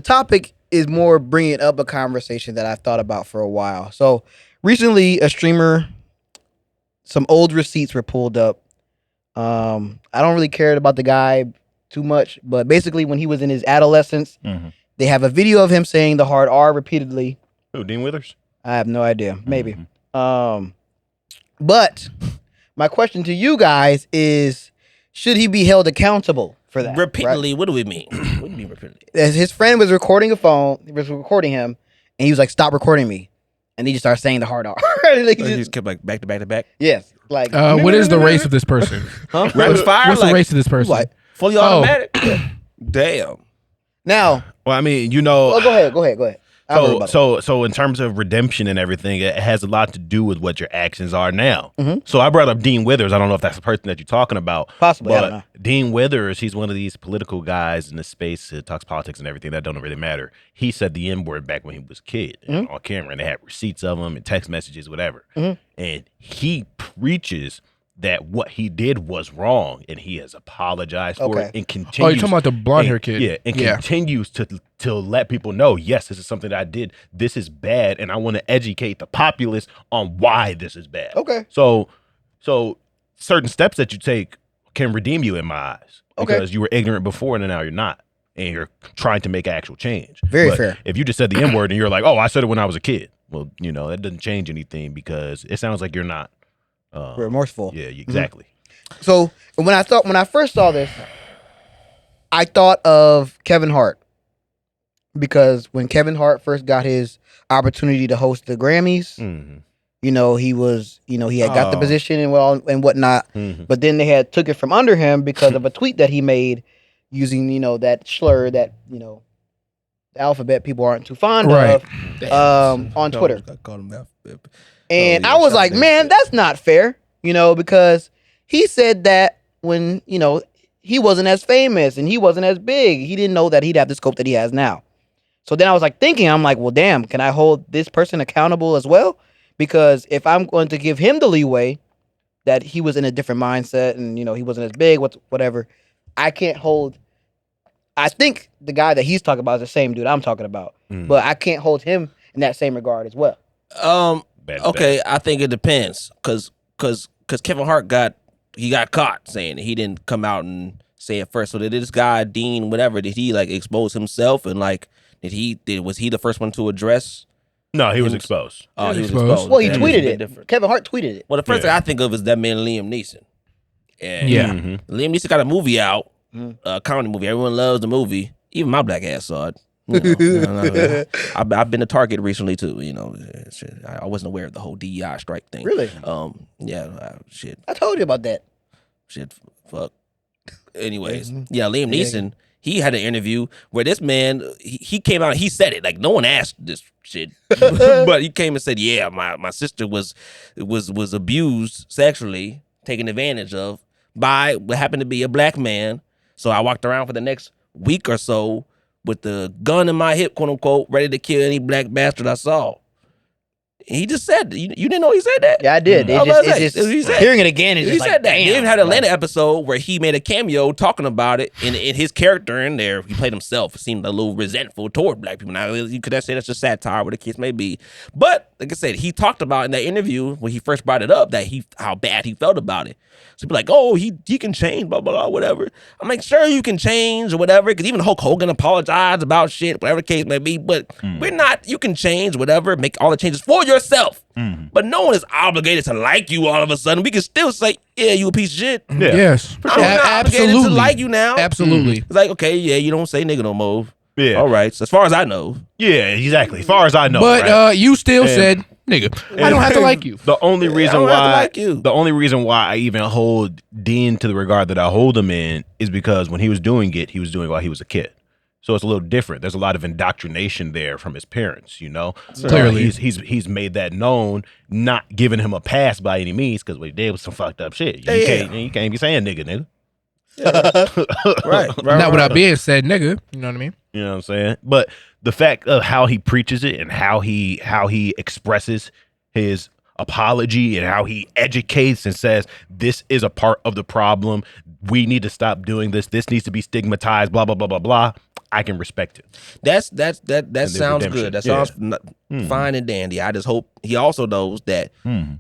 topic is more bringing up a conversation that I've thought about for a while. So recently, a streamer, some old receipts were pulled up. I don't really care about the guy too much, but basically when he was in his adolescence, they have a video of him saying the hard R repeatedly. Who, Dean Withers? I have no idea. Maybe. But my question to you guys is, should he be held accountable for that? Repeatedly, right? What do we mean? What do you mean repeatedly? As his friend was recording he was recording him, and he was like, "Stop recording me," and he just started saying the hard R. He just kept like back to back to back. Yes. Like, what is the race of this person? huh? Rapid fire. What's the race of this person? What? Fully automatic. Damn. Now. Well, I mean, you know. Well, go ahead. So in terms of redemption and everything, it has a lot to do with what your actions are now. So I brought up Dean Withers. I don't know if that's the person that you're talking about. Possibly, I don't but know. Dean Withers, he's one of these political guys in the space that talks politics and everything that don't really matter. He said the N-word back when he was a kid on camera, and they had receipts of him and text messages, whatever. And he preaches that what he did was wrong, and he has apologized for it and continues. Oh, you're talking about the blonde hair kid? Yeah, and continues to let people know, yes, this is something that I did. This is bad, and I want to educate the populace on why this is bad. Okay. So certain steps that you take can redeem you in my eyes. Because you were ignorant before, and now you're not. And you're trying to make actual change. Very fair. If you just said the N-word and you're like, oh, I said it when I was a kid. Well, that doesn't change anything because it sounds like you're not remorseful. Yeah, exactly. So when I first saw this, I thought of Kevin Hart, because when Kevin Hart first got his opportunity to host the Grammys, he was, he had got the position and whatnot, but then they had took it from under him because of a tweet that he made using, that slur that, the alphabet people aren't too fond of on Twitter. I called him alphabet. And I was like, man, that's not fair, because he said that when, he wasn't as famous and he wasn't as big. He didn't know that he'd have the scope that he has now. So then I was I'm like, well, damn, can I hold this person accountable as well? Because if I'm going to give him the leeway that he was in a different mindset and, he wasn't as big, whatever, I can't hold. I think the guy that he's talking about is the same dude I'm talking about, but I can't hold him in that same regard as well. Okay, I think it depends, cause Kevin Hart got caught saying it. He didn't come out and say it first. So did this guy Dean, whatever, did he like expose himself and like was he the first one to address No, he was exposed. Oh, he was exposed. Well, he tweeted it. Different. Kevin Hart tweeted it. Well, the first thing I think of is that man Liam Neeson. And Liam Neeson got a movie out, a comedy movie. Everyone loves the movie. Even my black ass saw it. I've been to Target recently too. You know, I wasn't aware of the whole DEI strike thing. Really? Shit. I told you about that. Shit. Fuck. Anyways, Liam Neeson. He had an interview where this man, he came out and he said it. Like, no one asked this shit. But he came and said, yeah, my sister was abused sexually, taken advantage of by what happened to be a black man. So I walked around for the next week or so with the gun in my hip, quote unquote, ready to kill any black bastard I saw. He just said, you didn't know he said that? Yeah, I did. Hearing it again is just like, said that. Damn. He even had an Atlanta episode where he made a cameo talking about it, and in his character in there, he played himself. It seemed a little resentful toward black people. Now, you could say that's just satire, whatever the case may be. But, like I said, he talked about in that interview, when he first brought it up, that how bad he felt about it. So people like, oh, he can change, blah, blah, blah, whatever. I'm like, sure, you can change or whatever, because even Hulk Hogan apologized about shit, whatever the case may be, but we're not, you can change, whatever, make all the changes for yourself. But no one is obligated to like you all of a sudden. We can still say, yeah, you a piece of shit. Yeah. Yes. I'm not obligated to like you now. Absolutely. It's like, okay, yeah, you don't say nigga no more. Yeah. All right. So as far as I know. Yeah, exactly. As far as I know. But you still said, nigga, I don't have to like you. The only reason why I even hold Dean to the regard that I hold him in is because when he was doing it while he was a kid. So it's a little different. There's a lot of indoctrination there from his parents, you know. Clearly, he's made that known, not giving him a pass by any means, because what he did was some fucked up shit. You can't be saying nigga. Right. Not without being said, nigga. You know what I mean? You know what I'm saying? But the fact of how he preaches it and how he expresses his apology and how he educates and says this is a part of the problem. We need to stop doing this. This needs to be stigmatized. Blah blah blah blah blah. I can respect it. That sounds good. That sounds fine and dandy. I just hope he also knows that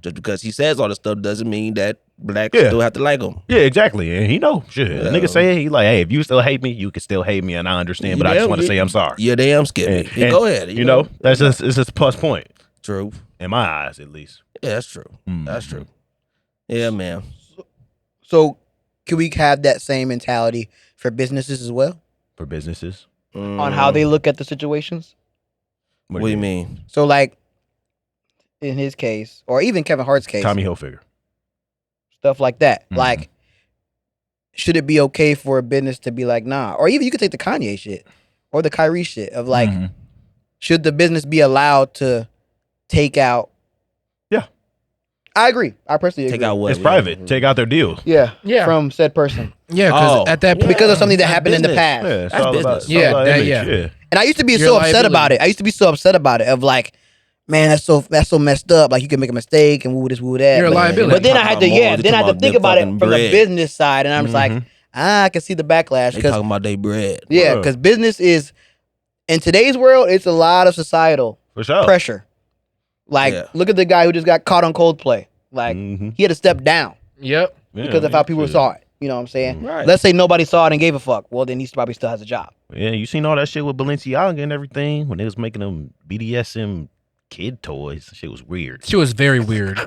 just because he says all this stuff doesn't mean that blacks still have to like him. Yeah, exactly. And he know. Shit. The nigga say he like, hey, if you still hate me, you can still hate me, and I understand. But I just want to say I'm sorry. You're damn skippy. Go ahead. You know, it's just a plus point. True. In my eyes, at least. Yeah, that's true. That's true. Yeah, man. So, can we have that same mentality for businesses as well? For businesses? On how they look at the situations? What do you mean? So, like, in his case, or even Kevin Hart's case. Tommy Hilfiger. Stuff like that. Like, should it be okay for a business to be like, nah? Or even you could take the Kanye shit or the Kyrie shit of like, should the business be allowed to take out? Yeah. I agree. I personally agree. Take out what? It's private. Take out their deals. Yeah. From said person. Yeah, because at that point, because of something that happened in the past. Yeah, it's all business. about Yeah. And I used to be so upset about it. I used to be so upset about it of like, man, that's so messed up. Like you can make a mistake and woo this, woo that. You're a liability. But then I had to think about it from the business side, and I'm just like, I can see the backlash. They talking about their bread. Yeah, because business is in today's world, it's a lot of societal pressure. Like, look at the guy who just got caught on Coldplay. Like, he had to step down. Yep. Because of how people saw it. You know what I'm saying? Right. Let's say nobody saw it and gave a fuck. Well, then he probably still has a job. Yeah, you seen all that shit with Balenciaga and everything when they was making them BDSM kid toys. Shit was weird. She was very weird.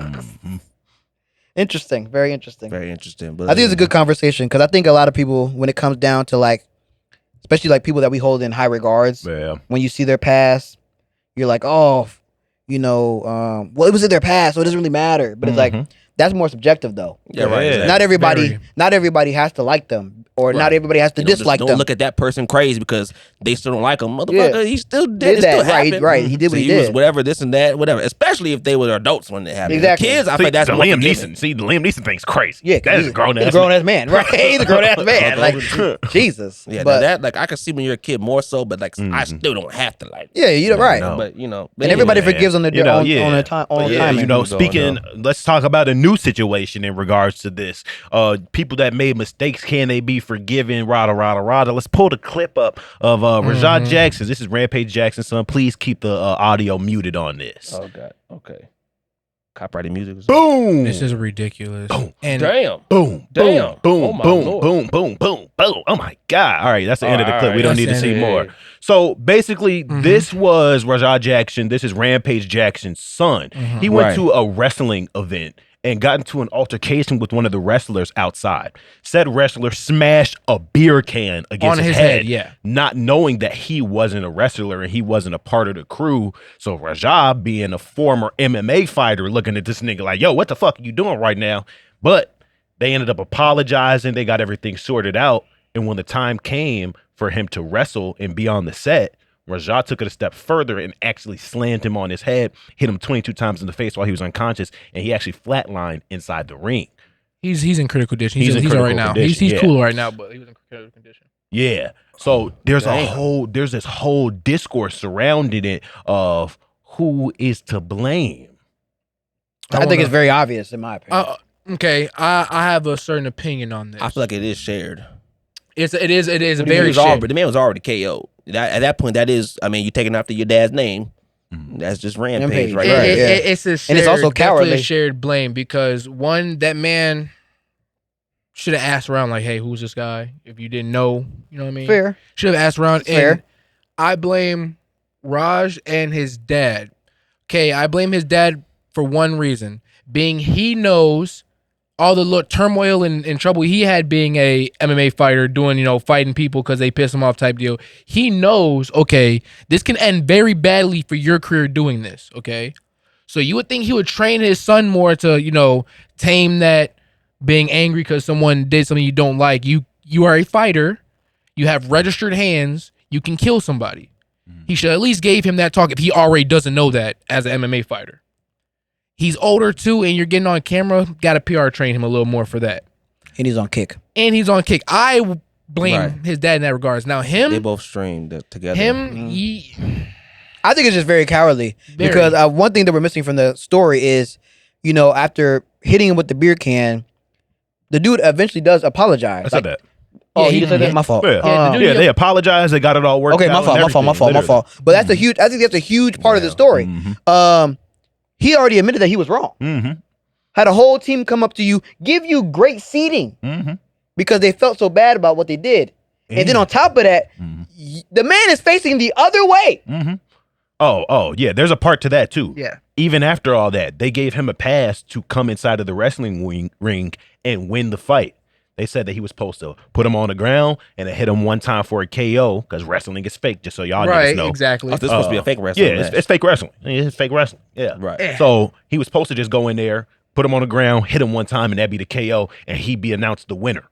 Interesting. Very interesting. Very interesting. But I think it's a good conversation because I think a lot of people, when it comes down to like, especially like people that we hold in high regards, when you see their past, you're like, oh, you know, well, it was in their past, so it doesn't really matter. But it's like, that's more subjective though. Yeah, right. Yeah. Not everybody has to like them, or not everybody has to dislike them. Don't look at that person crazy because they still don't like him. Motherfucker, he still did that. Right. He did what he did. Was whatever, this and that, whatever. Especially if they were adults when it happened. Exactly. Kids, I think that's the more Liam forgiving. Neeson. See, the Liam Neeson thing's crazy. Yeah, that is a grown ass man. Right? He's a grown ass man. Like Jesus. Yeah, but that like I can see when you're a kid more so, but like I still don't have to like. Yeah, you're right. But you know, and everybody forgives on their own time. You know, speaking. Let's talk about a new situation in regards to this. People that made mistakes, can they be forgiven? Rada. Let's pull the clip up of Rashad Jackson. This is Rampage Jackson's son. Please keep the audio muted on this. Oh God. Okay. Copyrighted music. Boom. This is ridiculous. Boom. And Damn. Boom. Damn. Boom. Boom. Boom. Oh my God. All right. That's the end of the clip. We don't need to see more. So basically, this was Rajah Jackson. This is Rampage Jackson's son. He went to a wrestling event and got into an altercation with one of the wrestlers outside. Said wrestler smashed a beer can against his head, not knowing that he wasn't a wrestler and he wasn't a part of the crew. So Rajah, being a former MMA fighter, looking at this nigga like, yo, what the fuck are you doing right now? But they ended up apologizing. They got everything sorted out. And when the time came for him to wrestle and be on the set, Rajah took it a step further and actually slammed him on his head, hit him 22 times in the face while he was unconscious, and he actually flatlined inside the ring. He's in critical condition. He's all right now. He's cool right now, but he was in critical condition. Yeah. So there's this whole discourse surrounding it of who is to blame. I think it's very obvious in my opinion. Okay, I have a certain opinion on this. I feel like it is shared. It is very shared. But the man was already KO'd. At that point, that is, I mean, you taking after your dad's name. That's just Rampage, right? It's a shared, and it's also cowardly. A shared blame because one, that man should have asked around like, "Hey, who's this guy?" If you didn't know, you know what I mean. Fair. Should have asked around. Fair. And I blame Raj and his dad. Okay, I blame his dad for one reason, being he knows all the turmoil and trouble he had being a MMA fighter, doing, fighting people because they piss him off type deal. He knows, okay, this can end very badly for your career doing this, okay? So you would think he would train his son more to, tame that being angry because someone did something you don't like. You are a fighter. You have registered hands. You can kill somebody. He should at least gave him that talk if he already doesn't know that as an MMA fighter. He's older too, and you're getting on camera. Got to PR train him a little more for that. And he's on kick. I blame his dad in that regards. Now they both streamed together. I think it's just very cowardly because one thing that we're missing from the story is, after hitting him with the beer can, the dude eventually does apologize. I said that. Oh, he said that. My fault. Yeah, they apologized. They got it all worked out. Okay, my fault. But that's a huge. I think that's a huge part of the story. He already admitted that he was wrong. Had a whole team come up to you, give you great seating because they felt so bad about what they did. And then on top of that, the man is facing the other way. Oh, yeah. There's a part to that too. Yeah. Even after all that, they gave him a pass to come inside of the wrestling ring and win the fight. They said that he was supposed to put him on the ground and hit him one time for a KO because wrestling is fake, just so y'all niggas know. Exactly. This is supposed to be a fake wrestling. Yeah, it's fake wrestling. It's fake wrestling. Yeah. Right. So he was supposed to just go in there, put him on the ground, hit him one time, and that'd be the KO, and he'd be announced the winner.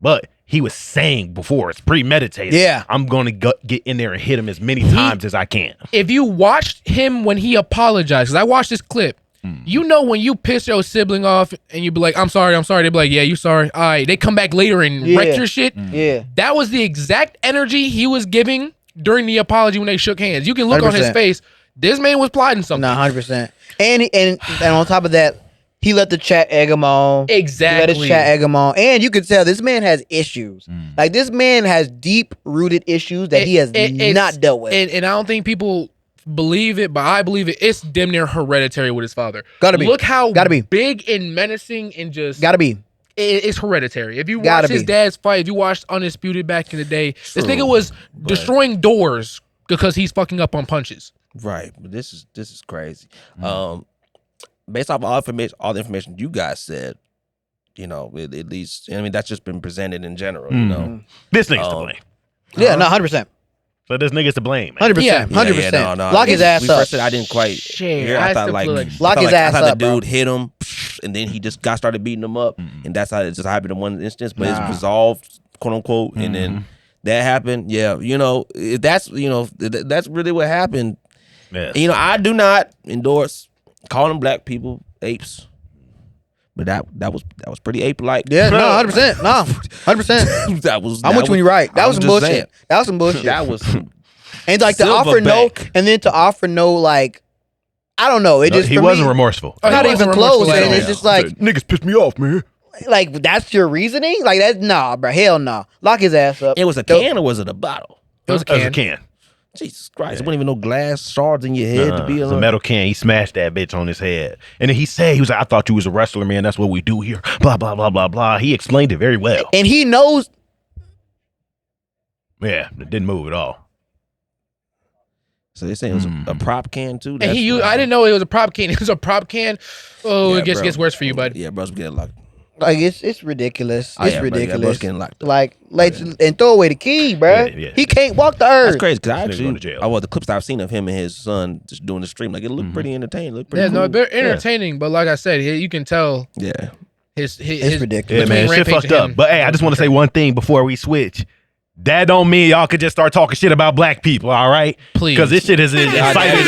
But he was saying before, it's premeditated. Yeah. I'm going to get in there and hit him as many times as I can. If you watched him when he apologized, because I watched this clip, when you piss your sibling off and you be like, I'm sorry, they be like, yeah, you sorry. All right. They come back later and wreck your shit. Yeah. That was the exact energy he was giving during the apology when they shook hands. You can look 100%. On his face. This man was plotting something. No, 100%. And on top of that, he let the chat egg him on. Exactly. He let his chat egg him on. And you could tell this man has issues. Like, this man has deep-rooted issues that he has not dealt with. And I don't think people believe it, but I believe it. It's damn near hereditary with his father. Gotta be. Look how Gotta be. big and menacing and just... Gotta be. It's hereditary. If you watch his dad's fight, if you watched Undisputed back in the day, this nigga was destroying doors because he's fucking up on punches. Right. But this is crazy. Based off all the information you guys said, at least, that's just been presented in general, This nigga's to blame. Yeah, no, 100%. So this nigga's to blame. 100%. 100%. Lock his ass up. I didn't quite hear. I thought lock his ass up. I thought the dude hit him, and then he just started beating him up, and that's how it just happened in one instance. But it's resolved, quote unquote, and then that happened. Yeah, if that's that's really what happened. Yeah. I do not endorse calling black people apes. But that was pretty ape-like. Yeah, no, 100%. No, 100%. I'm with you when you're right. That was some bullshit. Saying. That was some bullshit. That was some and like to offer no, and then to offer no, like, I don't know. It just he wasn't remorseful. Not even close. And it's just like niggas pissed me off, man. Like, that's your reasoning? Like, that's nah, bro. Hell no. Lock his ass up. It was a can or was it a bottle? It was a can. Jesus Christ. It wasn't even no glass shards in your head to be a metal can. He smashed that bitch on his head. And then he was like, I thought you was a wrestler, man. That's what we do here. Blah, blah, blah, blah, blah. He explained it very well. And he knows. Yeah, it didn't move at all. So they saying it was a prop can too? And I didn't know it was a prop can. It was a prop can. Oh, yeah, it gets worse for you, bud. Yeah, bro's getting locked. Like, it's ridiculous. It's ridiculous. Bro's getting locked up. Like, and throw away the key, bro. Yeah. He can't walk the earth. That's crazy, because the clips I've seen of him and his son just doing the stream, like, it looked pretty entertaining. Looked pretty cool. No, they're entertaining, but like I said, you can tell. Yeah. It's ridiculous. Yeah, man, shit fucked up. But hey, I just want to say one thing before we switch. That don't mean y'all could just start talking shit about black people, all right? Please. Because this shit has incited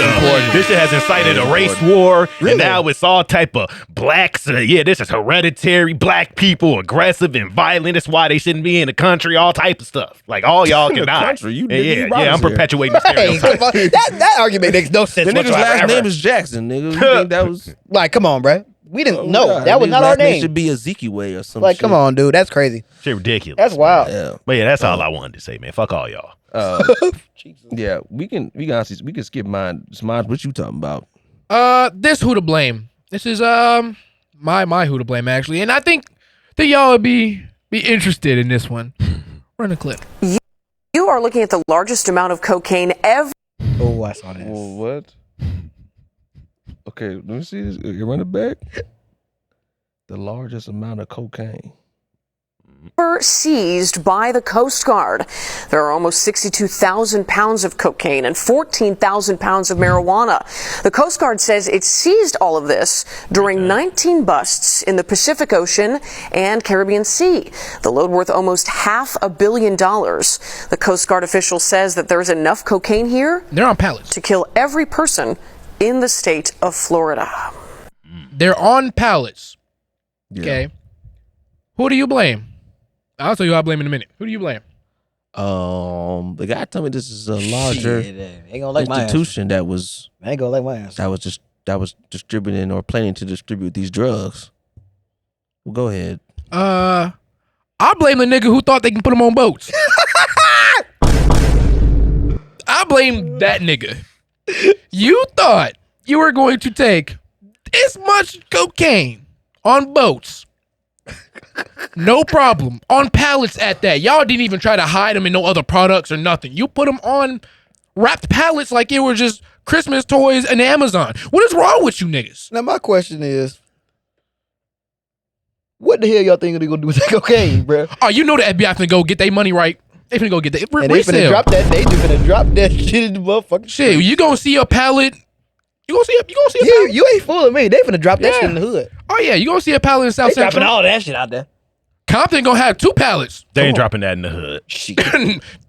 a race war, and now it's all type of blacks. This is hereditary, black people, aggressive and violent. That's why they shouldn't be in the country, all type of stuff. Like, all y'all can die. I'm perpetuating the stereotype. That argument makes no sense. The nigga's last name is Jackson, nigga. You think that was... Like, come on, bro. We didn't know. That was not our name. It should be Ezekiel or something. Like, come on, dude. That's crazy. Shit ridiculous. That's wild. Yeah. But yeah, that's all I wanted to say, man. Fuck all y'all. Yeah, we can skip mine. Mine, what you talking about? This who to blame. This is my who to blame, actually. And I think that y'all would be interested in this one. Run a clip. You are looking at the largest amount of cocaine ever. Oh, I saw this. Well, what? Okay, let me see this. You run it back. The largest amount of cocaine seized by the Coast Guard. There are almost 62,000 pounds of cocaine and 14,000 pounds of marijuana. The Coast Guard says it seized all of this during 19 busts in the Pacific Ocean and Caribbean Sea. The load worth almost $500 million. The Coast Guard official says that there's enough cocaine here. They're on pallets to kill every person in the state of Florida. They're on pallets. Yeah. Okay. Who do you blame? I'll tell you who I blame in a minute. Who do you blame? The guy told me this is a larger institution that was. I ain't gonna like my ass. That was distributing or planning to distribute these drugs. Well, go ahead. I blame the nigga who thought they can put them on boats. I blame that nigga. You thought you were going to take this much cocaine on boats. No problem. On pallets at that. Y'all didn't even try to hide them in no other products or nothing. You put them on wrapped pallets like it were just Christmas toys and Amazon. What is wrong with you niggas? Now my question is, what the hell y'all think they gonna do with that cocaine, bro? Oh, you know the FBI finna go get their money right. They finna go get that. And they finna drop that. They just finna drop that shit in the motherfucking shit. You gonna see a pallet. You gonna see a pallet. You ain't fooling me. They finna drop that shit in the hood. Oh yeah, you gonna see a pallet in South Central. Central. Dropping all that shit out there. Compton gonna have 2 pallets. They ain't dropping that in the hood. Shit.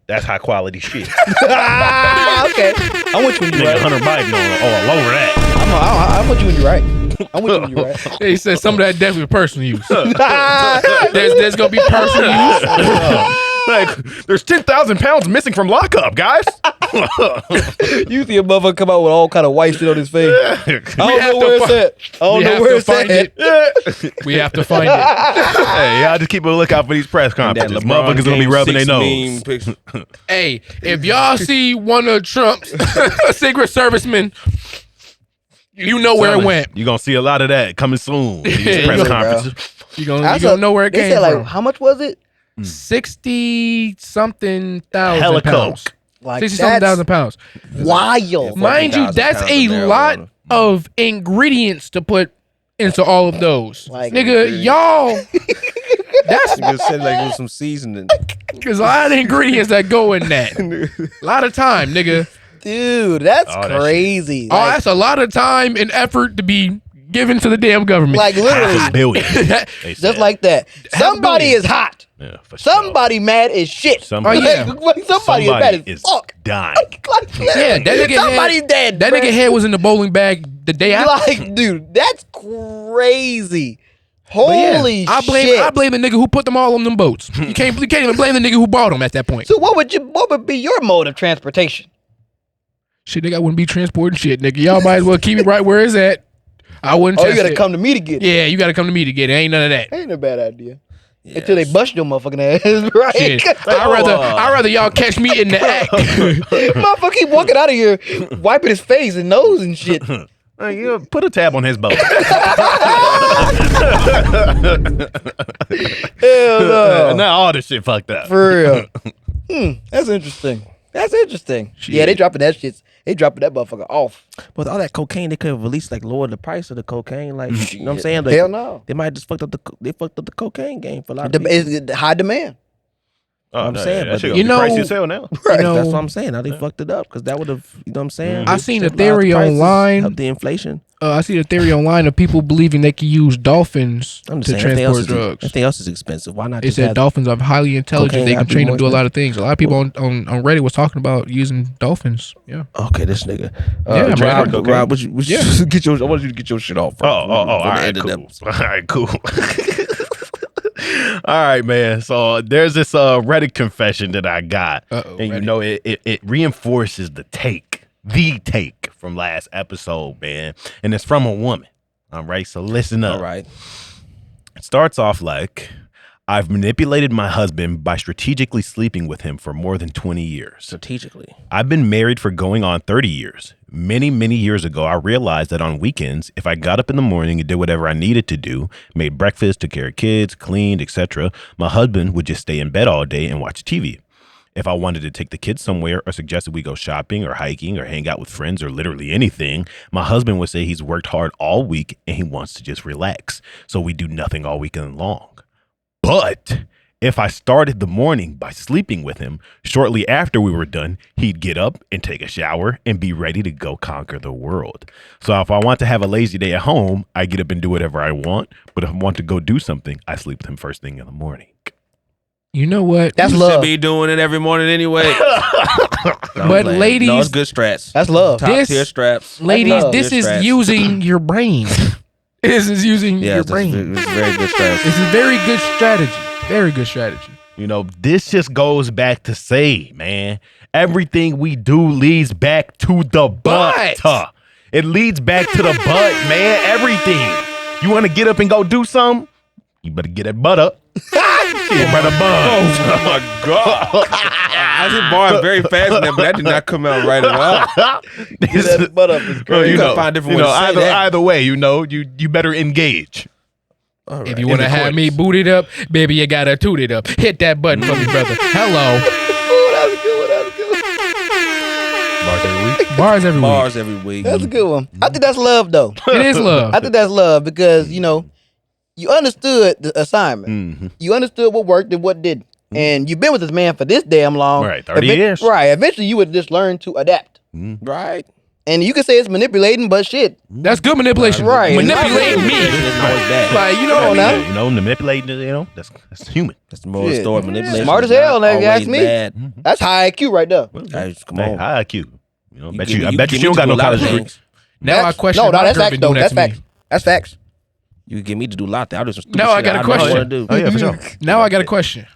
That's high quality shit. Okay. I'm with you when you're right. Hunter Biden all over that. I'm with you when you're right. I'm with you when you're right. He said some of that definitely personal use. there's gonna be personal use. Like, there's 10,000 pounds missing from lockup, guys. You see a motherfucker come out with all kind of white shit on his face. I don't know where it's at. We have to find it. Hey, y'all just keep a lookout for these press conferences. Motherfuckers gonna be rubbing their nose. Hey, if y'all see one of Trump's Secret Servicemen, you know where it went. You're gonna see a lot of that coming soon. These press conferences. You gonna know where it came from. Like, how much was it? 60-something thousand Hella pounds. Like 60-something thousand pounds. Wild. Mind you, that's a lot of ingredients to put into all of those. Like, nigga, y'all. That's said like it was some seasoning. There's a lot of ingredients that go in that. A lot of time, nigga. Dude, that's crazy. That's a lot of time and effort to be given to the damn government. Like literally. $500 million. Just like that. Somebody is hot. Yeah, for somebody mad as shit. Somebody is mad as fuck. Dying. Yeah, that nigga somebody's dead. That nigga head was in the bowling bag the day after. Like, dude, that's crazy. Holy shit. I blame the nigga who put them all on them boats. You can't even blame the nigga who bought them at that point. So what would be your mode of transportation? Shit, nigga, I wouldn't be transporting shit, nigga. Y'all might as well keep it right where it's at. I wouldn't. You gotta come to me to get it. Yeah, you gotta come to me to get it. Ain't none of that. Ain't a bad idea. until they bust your motherfucking ass, right? Shit. I'd rather y'all catch me in the act. Motherfucker keep walking out of here, wiping his face and nose and shit. You put a tab on his boat. Hell no. Now all this shit fucked up. For real. That's interesting. Shit. Yeah, they dropping that shit. They dropping that motherfucker off. But all that cocaine, they could have at least like lowered the price of the cocaine. Like, you know what I'm saying? Like, Hell no. They might have just fucked up the cocaine game for a lot of people. It's high demand. I'm saying, but you know, pricey as hell now. Right. You know, that's what I'm saying. Now they fucked it up because that would have, you know what I'm saying? I seen a theory online. Help the inflation. I see a theory online of people believing they can use dolphins to transport drugs. Everything else is expensive. Why not? They said dolphins are highly intelligent. They can train them to do a lot of things. A lot of people on Reddit was talking about using dolphins. Yeah. Okay, this nigga. Rob, I want you to get your shit off. All right, cool. All right, cool. All right, man. So there's this Reddit confession that I got, and Reddit. You know it reinforces the take from last episode, man, and it's from a woman. All right, so listen up. All right. It starts off like, I've manipulated my husband by strategically sleeping with him for more than 20 years. Strategically. I've been married for going on 30 years. Many, many years ago, I realized that on weekends, if I got up in the morning and did whatever I needed to do, made breakfast, took care of kids, cleaned, etc., my husband would just stay in bed all day and watch TV. If I wanted to take the kids somewhere or suggested we go shopping or hiking or hang out with friends or literally anything, my husband would say he's worked hard all week and he wants to just relax. So we do nothing all weekend long. But if I started the morning by sleeping with him, shortly after we were done, he'd get up and take a shower and be ready to go conquer the world. So if I want to have a lazy day at home, I get up and do whatever I want. But if I want to go do something, I sleep with him first thing in the morning. You know what? That's you love. Should be doing it every morning anyway. But ladies, no, it's good strats. That's love. Top tier straps. Ladies, this is using your brain. This is using your brain. It's very good strategy. This is very good strategy. Very good strategy. You know, this just goes back to say, man, everything we do leads back to the butt. It leads back to the butt, man. Everything. You want to get up and go do something? You better get that butt up. Shit, brother Buns. Oh my God. I was barring very fast in there, but that did not come out right at all. Get that butt up is great. You gotta find different ways to say that. Either way, you know, you better engage. Right. If you want to have me booted up, baby, you gotta toot it up. Hit that button for me, brother. Hello. That was a good one. Bars every week. Bars every week. That's a good one. I think that's love, though. It is love. I think that's love because, you know, you understood the assignment. Mm-hmm. You understood what worked and what didn't. And you've been with this man for this damn long. Right, 30 years. Right. Eventually, you would just learn to adapt. Mm-hmm. Right. And you can say it's manipulating, but shit. That's good manipulation. Right. Manipulating me. Like, you know, now. You know, manipulating, you know, that's human. That's the moral story. Manipulation. Smart as hell, now you ask me. Bad. That's high IQ right there. Come on. High IQ. You know, I bet you don't got no college degree. Now I question. No, that's facts, though. That's facts. That's facts. You can get me to do a lot. I'll do some stupid Now I shit got a question. Do. Oh, yeah, for sure. Now I got a question.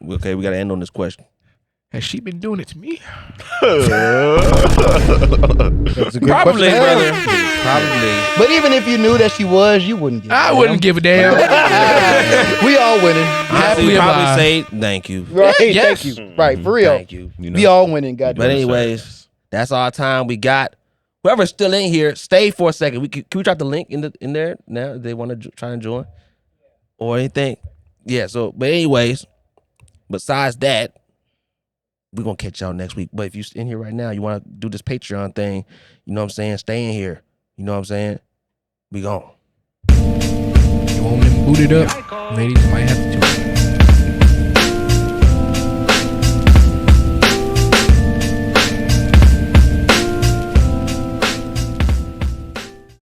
Okay, we got to end on this question. Has she been doing it to me? That's a good Probably, question. brother. Probably. But even if you knew that she was, you wouldn't give a damn. I wouldn't give a damn. We all winning. Happily probably say thank you. Right, Yes. thank you. Right, for real. Thank you. We all winning, goddamn. But anyways, that's all time we got. Whoever's still in here, stay for a second. Can we drop the link in there now if they want to try and join? Or anything? Yeah, so, but anyways, besides that, we're going to catch y'all next week. But if you're in here right now, you want to do this Patreon thing, you know what I'm saying? Stay in here. You know what I'm saying? We gone. You want them booted up? Ladies might have to do it.